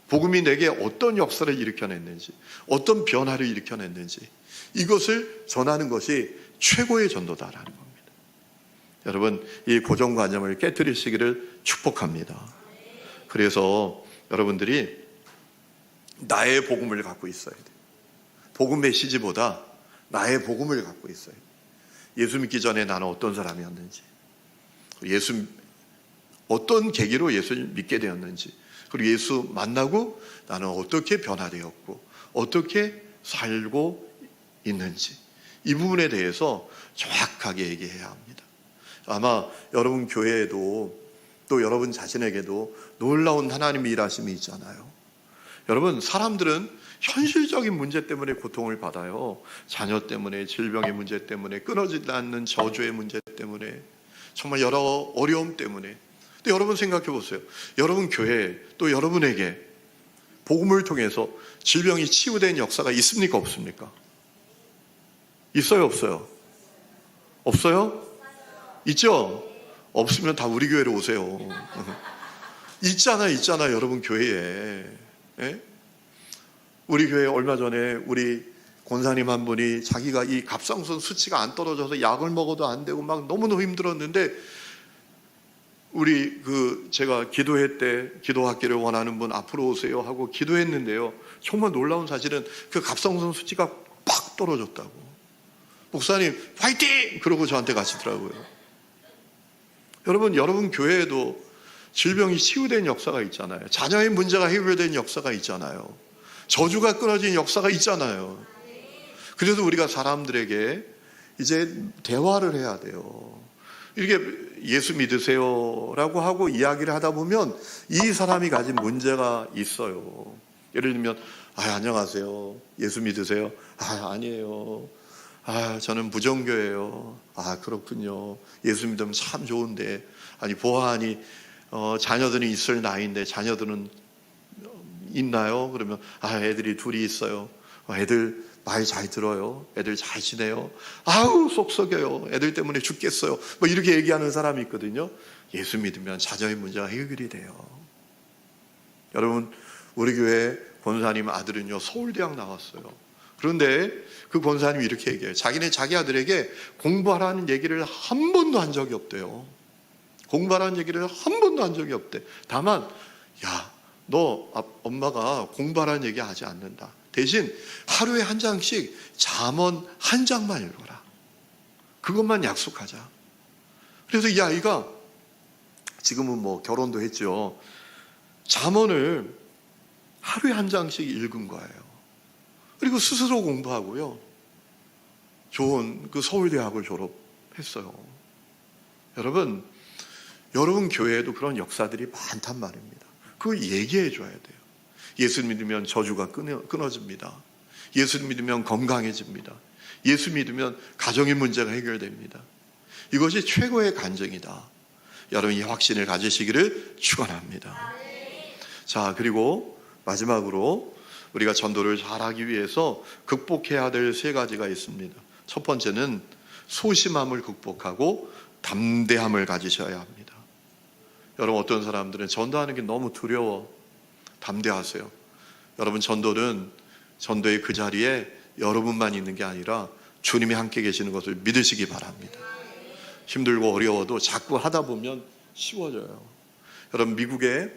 복음이 내게 어떤 역사를 일으켜냈는지, 어떤 변화를 일으켜냈는지, 이것을 전하는 것이 최고의 전도다라는 겁니다. 여러분, 이 고정관념을 깨뜨리시기를 축복합니다. 그래서 여러분들이 나의 복음을 갖고 있어야 돼요. 복음 메시지보다 나의 복음을 갖고 있어야 돼요. 예수 믿기 전에 나는 어떤 사람이었는지, 어떤 계기로 예수를 믿게 되었는지, 그리고 예수 만나고 나는 어떻게 변화되었고 어떻게 살고 있는지, 이 부분에 대해서 정확하게 얘기해야 합니다. 아마 여러분 교회에도 또 여러분 자신에게도 놀라운 하나님의 일하심이 있잖아요. 여러분, 사람들은 현실적인 문제 때문에 고통을 받아요. 자녀 때문에, 질병의 문제 때문에, 끊어지지 않는 저주의 문제 때문에, 정말 여러 어려움 때문에. 근데 여러분 생각해 보세요. 여러분 교회 또 여러분에게 복음을 통해서 질병이 치유된 역사가 있습니까? 없습니까? 있어요? 없어요? 없어요? 있죠? 없으면 다 우리 교회로 오세요. 있잖아 여러분 교회에. 예? 우리 교회 얼마 전에 우리 권사님 한 분이 자기가 이 갑상선 수치가 안 떨어져서 약을 먹어도 안 되고 막 너무너무 힘들었는데, 우리 제가 기도회 때 기도받기를 원하는 분 앞으로 오세요 하고 기도했는데요, 정말 놀라운 사실은 그 갑상선 수치가 팍 떨어졌다고. 목사님 화이팅! 그러고 저한테 가시더라고요. 여러분 교회에도 질병이 치유된 역사가 있잖아요. 자녀의 문제가 해결된 역사가 있잖아요. 저주가 끊어진 역사가 있잖아요. 그래서 우리가 사람들에게 이제 대화를 해야 돼요. 이렇게 예수 믿으세요 라고 하고 이야기를 하다 보면 이 사람이 가진 문제가 있어요. 예를 들면, 안녕하세요, 예수 믿으세요? 아니에요. 저는 부정교예요. 그렇군요. 예수 믿으면 참 좋은데, 보아하니 자녀들이 있을 나이인데 자녀들은 있나요? 그러면 애들이 둘이 있어요. 애들 말 잘 들어요. 애들 잘 지내요. 속 썩여요. 애들 때문에 죽겠어요. 이렇게 얘기하는 사람이 있거든요. 예수 믿으면 자녀의 문제가 해결이 돼요. 여러분, 우리 교회 권사님 아들은요, 서울대학 나왔어요. 그런데 그 권사님이 이렇게 얘기해요. 자기 아들에게 공부하라는 얘기를 한 번도 한 적이 없대요. 공부하라는 얘기를 한 번도 한 적이 없대. 다만, 너 엄마가 공부하라는 얘기 하지 않는다. 대신 하루에 한 장씩 잠언 한 장만 읽어라. 그것만 약속하자. 그래서 이 아이가 지금은 결혼도 했죠. 잠언을 하루에 한 장씩 읽은 거예요. 그리고 스스로 공부하고요, 좋은 서울대학을 졸업했어요. 여러분 교회에도 그런 역사들이 많단 말입니다. 그걸 얘기해 줘야 돼요. 예수 믿으면 저주가 끊어집니다. 예수 믿으면 건강해집니다. 예수 믿으면 가정의 문제가 해결됩니다. 이것이 최고의 간증이다. 여러분, 이 확신을 가지시기를 축원합니다. 자, 그리고 마지막으로 우리가 전도를 잘하기 위해서 극복해야 될 3가지가 있습니다. 첫 번째는 소심함을 극복하고 담대함을 가지셔야 합니다. 여러분, 어떤 사람들은 전도하는 게 너무 두려워. 담대하세요. 여러분, 전도의 그 자리에 여러분만 있는 게 아니라 주님이 함께 계시는 것을 믿으시기 바랍니다. 힘들고 어려워도 자꾸 하다 보면 쉬워져요. 여러분, 미국의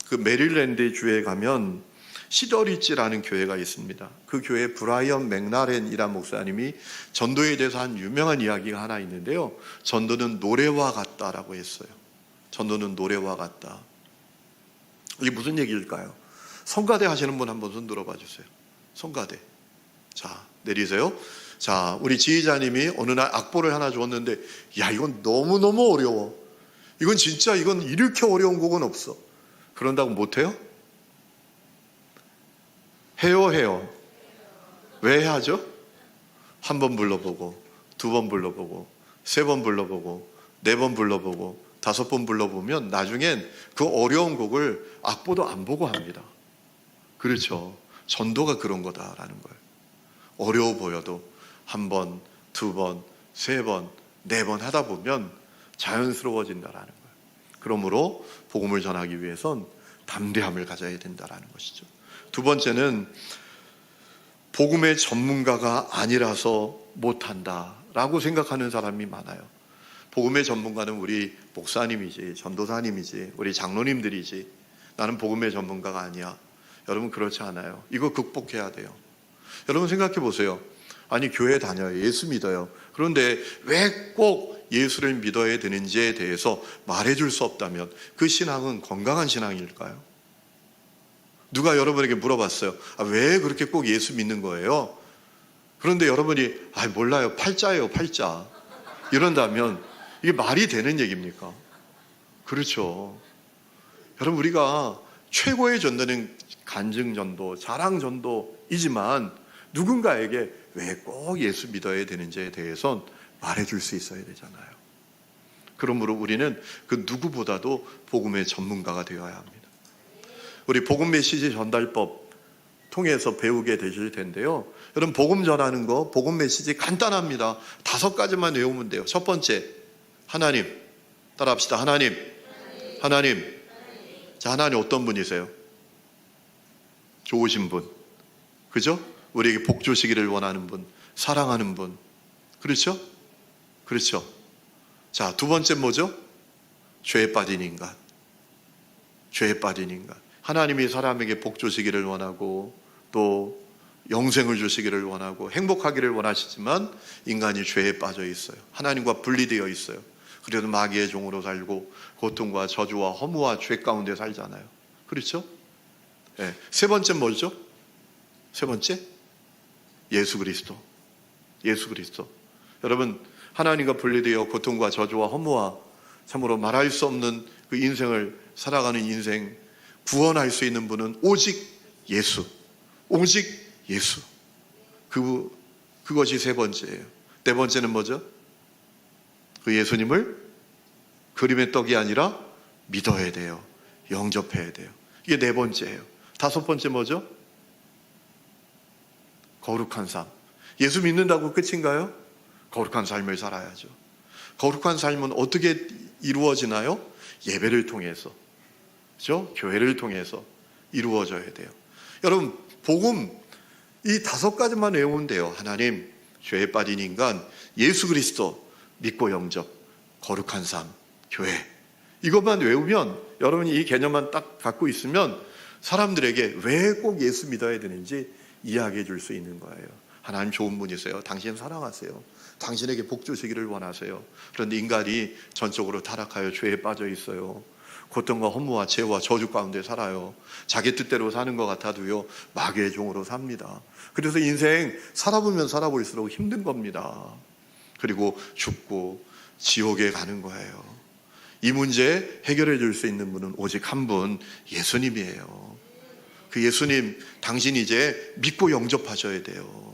그 메릴랜드 주에 가면 시더리지라는 교회가 있습니다. 그 교회 브라이언 맥나렌이라는 목사님이 전도에 대해서 한 유명한 이야기가 하나 있는데요. 전도는 노래와 같다라고 했어요. 전도는 노래와 같다. 이게 무슨 얘기일까요? 성가대 하시는 분 한번 손 들어봐 주세요. 성가대. 자, 내리세요. 자, 우리 지휘자님이 어느 날 악보를 하나 줬는데, 이건 너무너무 어려워. 이건 이렇게 어려운 곡은 없어. 그런다고 못해요? 해요. 왜 하죠? 한 번 불러보고, 2번 불러보고, 3번 불러보고, 4번 불러보고, 5번 불러보면 나중엔 그 어려운 곡을 악보도 안 보고 합니다. 그렇죠. 전도가 그런 거다라는 거예요. 어려워 보여도 1번, 2번, 3번, 4번 하다 보면 자연스러워진다라는 거예요. 그러므로 복음을 전하기 위해선 담대함을 가져야 된다라는 것이죠. 2번째는 복음의 전문가가 아니라서 못한다라고 생각하는 사람이 많아요. 복음의 전문가는 우리 목사님이지, 전도사님이지, 우리 장로님들이지, 나는 복음의 전문가가 아니야. 여러분, 그렇지 않아요. 이거 극복해야 돼요. 여러분, 생각해 보세요. 아니, 교회 다녀요. 예수 믿어요. 그런데 왜 꼭 예수를 믿어야 되는지에 대해서 말해줄 수 없다면 그 신앙은 건강한 신앙일까요? 누가 여러분에게 물어봤어요. 왜 그렇게 꼭 예수 믿는 거예요? 그런데 여러분이 몰라요. 팔자예요, 팔자. 이런다면 이게 말이 되는 얘기입니까? 그렇죠. 여러분, 우리가 최고의 전도는 간증전도, 자랑전도이지만 누군가에게 왜 꼭 예수 믿어야 되는지에 대해선 말해줄 수 있어야 되잖아요. 그러므로 우리는 그 누구보다도 복음의 전문가가 되어야 합니다. 우리 복음 메시지 전달법 통해서 배우게 되실 텐데요. 여러분, 복음 전하는 거, 복음 메시지 간단합니다. 5가지만 외우면 돼요. 첫 번째, 하나님. 따라합시다. 하나님. 하나님. 자, 하나님 어떤 분이세요? 좋으신 분. 그죠? 우리에게 복 주시기를 원하는 분, 사랑하는 분. 그렇죠? 그렇죠. 자, 두 번째 뭐죠? 죄에 빠진 인간. 죄에 빠진 인간. 하나님이 사람에게 복 주시기를 원하고 또 영생을 주시기를 원하고 행복하기를 원하시지만 인간이 죄에 빠져 있어요. 하나님과 분리되어 있어요. 그래도 마귀의 종으로 살고 고통과 저주와 허무와 죄 가운데 살잖아요. 그렇죠? 네. 세 번째 뭐죠? 세 번째? 예수 그리스도. 예수 그리스도. 여러분, 하나님과 분리되어 고통과 저주와 허무와 참으로 말할 수 없는 그 인생을 살아가는 인생, 구원할 수 있는 분은 오직 예수. 오직 예수. 그것이 세 번째예요. 네 번째는 뭐죠? 그 예수님을 그림의 떡이 아니라 믿어야 돼요. 영접해야 돼요. 이게 네 번째예요. 다섯 번째 뭐죠? 거룩한 삶. 예수 믿는다고 끝인가요? 거룩한 삶을 살아야죠. 거룩한 삶은 어떻게 이루어지나요? 예배를 통해서, 그렇죠? 교회를 통해서 이루어져야 돼요. 여러분, 복음 이 5가지만 외우면 돼요. 하나님, 죄에 빠진 인간, 예수 그리스도, 믿고 영접, 거룩한 삶, 교회. 이것만 외우면, 여러분이 이 개념만 딱 갖고 있으면 사람들에게 왜 꼭 예수 믿어야 되는지 이야기해 줄 수 있는 거예요. 하나님 좋은 분이세요. 당신 사랑하세요. 당신에게 복 주시기를 원하세요. 그런데 인간이 전적으로 타락하여 죄에 빠져 있어요. 고통과 허무와 죄와 저주 가운데 살아요. 자기 뜻대로 사는 것 같아도요, 마귀의 종으로 삽니다. 그래서 인생 살아보면 살아볼수록 힘든 겁니다. 그리고 죽고 지옥에 가는 거예요. 이 문제 해결해 줄 수 있는 분은 오직 한 분, 예수님이에요. 그 예수님, 당신 이제 믿고 영접하셔야 돼요.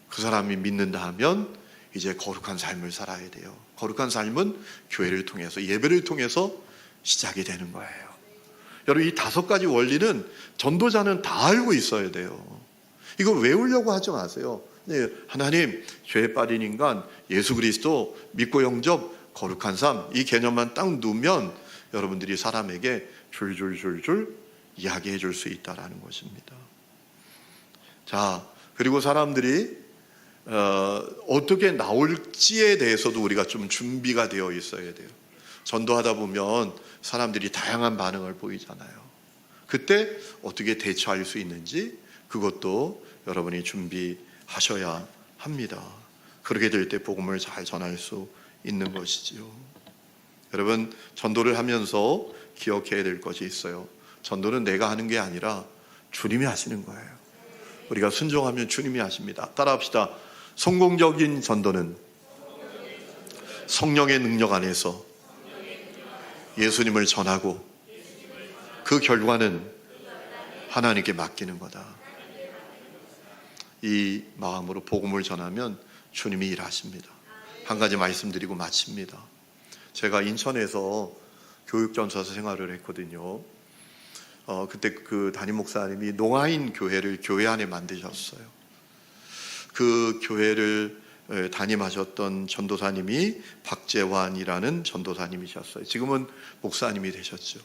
그 사람이 믿는다 하면 이제 거룩한 삶을 살아야 돼요. 거룩한 삶은 교회를 통해서, 예배를 통해서 시작이 되는 거예요. 여러분, 이 5가지 원리는 전도자는 다 알고 있어야 돼요. 이거 외우려고 하지 마세요. 네, 하나님, 죄에 빠진 인간, 예수 그리스도, 믿고 영접, 거룩한 삶, 이 개념만 딱 놓으면 여러분들이 사람에게 줄줄줄줄 이야기해 줄 수 있다는 것입니다. 자, 그리고 사람들이 어떻게 나올지에 대해서도 우리가 좀 준비가 되어 있어야 돼요. 전도하다 보면 사람들이 다양한 반응을 보이잖아요. 그때 어떻게 대처할 수 있는지 그것도 여러분이 준비하셔야 합니다. 그렇게 될 때 복음을 잘 전할 수 있는 것이지요. 여러분, 전도를 하면서 기억해야 될 것이 있어요. 전도는 내가 하는 게 아니라 주님이 하시는 거예요. 우리가 순종하면 주님이 하십니다. 따라합시다. 성공적인 전도는 성령의 능력 안에서 예수님을 전하고 그 결과는 하나님께 맡기는 거다. 이 마음으로 복음을 전하면 주님이 일하십니다. 한 가지 말씀드리고 마칩니다. 제가 인천에서 교육전사서 생활을 했거든요. 그때 그 담임 목사님이 농아인 교회를 교회 안에 만드셨어요. 그 교회를 담임하셨던 전도사님이 박재환이라는 전도사님이셨어요. 지금은 목사님이 되셨죠.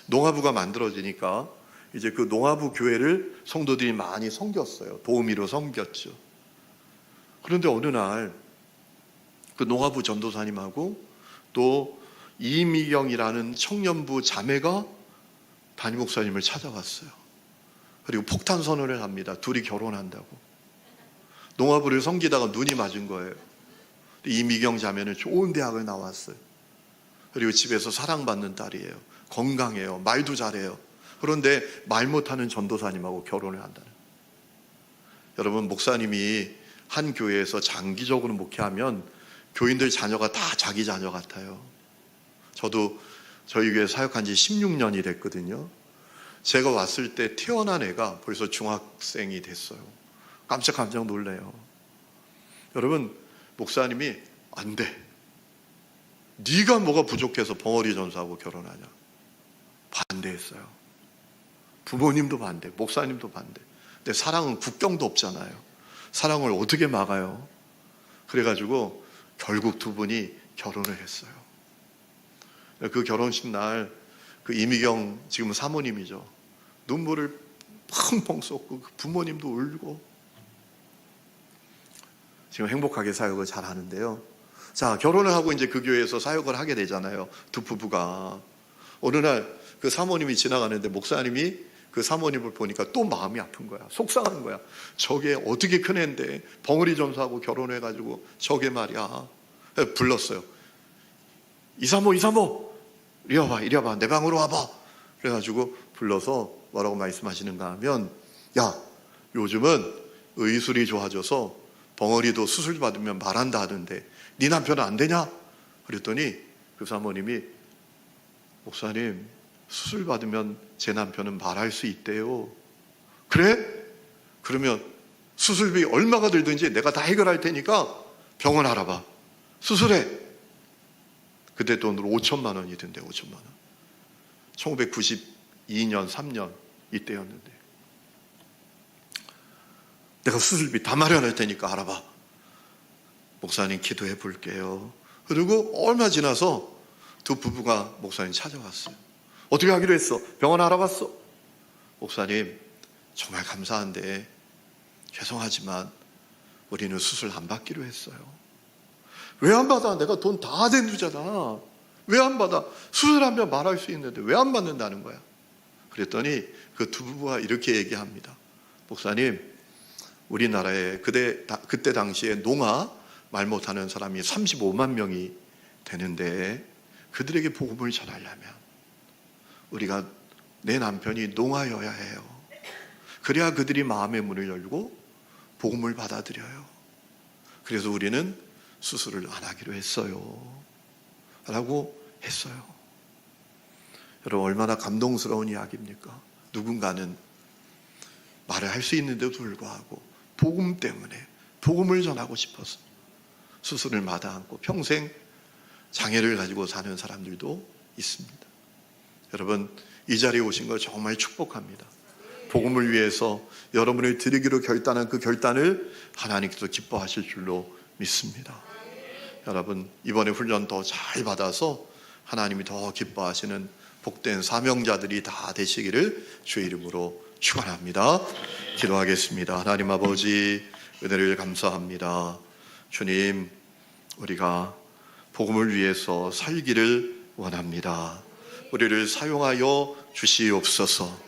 농아부가 만들어지니까 이제 그 농아부 교회를 성도들이 많이 섬겼어요. 도우미로 섬겼죠. 그런데 어느 날 그 농화부 전도사님하고 또 이미경이라는 청년부 자매가 담임 목사님을 찾아왔어요. 그리고 폭탄 선언을 합니다. 둘이 결혼한다고. 농화부를 섬기다가 눈이 맞은 거예요. 이미경 자매는 좋은 대학을 나왔어요. 그리고 집에서 사랑받는 딸이에요. 건강해요. 말도 잘해요. 그런데 말 못하는 전도사님하고 결혼을 한다는. 여러분, 목사님이 한 교회에서 장기적으로 목회하면 교인들 자녀가 다 자기 자녀 같아요. 저도 저희 교회 사역한 지 16년이 됐거든요. 제가 왔을 때 태어난 애가 벌써 중학생이 됐어요. 깜짝 놀래요. 여러분, 목사님이 안 돼. 네가 뭐가 부족해서 벙어리 전사하고 결혼하냐. 반대했어요. 부모님도 반대, 목사님도 반대. 근데 사랑은 국경도 없잖아요. 사랑을 어떻게 막아요? 그래가지고 결국 두 분이 결혼을 했어요. 그 결혼식 날 그 이미경 지금 사모님이죠. 눈물을 펑펑 쏟고 그 부모님도 울고 지금 행복하게 사역을 잘 하는데요. 자, 결혼을 하고 이제 그 교회에서 사역을 하게 되잖아요. 두 부부가. 어느 날 그 사모님이 지나가는데 목사님이 그 사모님을 보니까 또 마음이 아픈 거야. 속상한 거야. 저게 어떻게 큰 애인데 벙어리 전사하고 결혼해가지고 저게 말이야. 불렀어요. 이사모 이리 와봐 내 방으로 와봐. 그래가지고 불러서 뭐라고 말씀하시는가 하면, 야, 요즘은 의술이 좋아져서 벙어리도 수술 받으면 말한다 하던데 네 남편은 안 되냐? 그랬더니 그 사모님이, 목사님, 수술 받으면 제 남편은 말할 수 있대요. 그래? 그러면 수술비 얼마가 들든지 내가 다 해결할 테니까 병원 알아봐. 수술해. 그때 돈으로 5천만 원이 든대. 5천만 원. 1992년 3년 이때였는데, 내가 수술비 다 마련할 테니까 알아봐. 목사님 기도해 볼게요. 그리고 얼마 지나서 두 부부가 목사님 찾아왔어요. 어떻게 하기로 했어? 병원 알아봤어? 목사님, 정말 감사한데 죄송하지만 우리는 수술 안 받기로 했어요. 왜 안 받아? 내가 돈 다 된 주잖아. 왜 안 받아? 수술하면 말할 수 있는데 왜 안 받는다는 거야? 그랬더니 그 두 부부가 이렇게 얘기합니다. 목사님, 우리나라에 그때 당시에 농아 말 못하는 사람이 35만 명이 되는데 그들에게 복음을 전하려면 우리가 내 남편이 농아여야 해요. 그래야 그들이 마음의 문을 열고 복음을 받아들여요. 그래서 우리는 수술을 안 하기로 했어요. 라고 했어요. 여러분, 얼마나 감동스러운 이야기입니까? 누군가는 말을 할 수 있는데도 불구하고 복음 때문에, 복음을 전하고 싶어서 수술을 마다 않고 평생 장애를 가지고 사는 사람들도 있습니다. 여러분, 이 자리에 오신 걸 정말 축복합니다. 복음을 위해서 여러분을 드리기로 결단한 그 결단을 하나님께서 기뻐하실 줄로 믿습니다. 여러분, 이번에 훈련 더 잘 받아서 하나님이 더 기뻐하시는 복된 사명자들이 다 되시기를 주의 이름으로 축원합니다. 기도하겠습니다. 하나님 아버지, 은혜를 감사합니다. 주님, 우리가 복음을 위해서 살기를 원합니다. 우리를 사용하여 주시옵소서.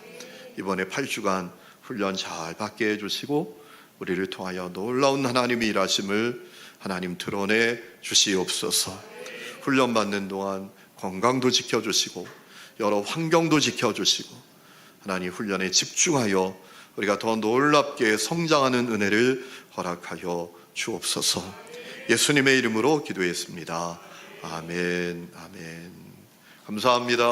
이번에 8주간 훈련 잘 받게 해주시고 우리를 통하여 놀라운 하나님의 일하심을 하나님 드러내 주시옵소서. 훈련 받는 동안 건강도 지켜주시고 여러 환경도 지켜주시고 하나님 훈련에 집중하여 우리가 더 놀랍게 성장하는 은혜를 허락하여 주옵소서. 예수님의 이름으로 기도했습니다. 아멘. 아멘. 감사합니다.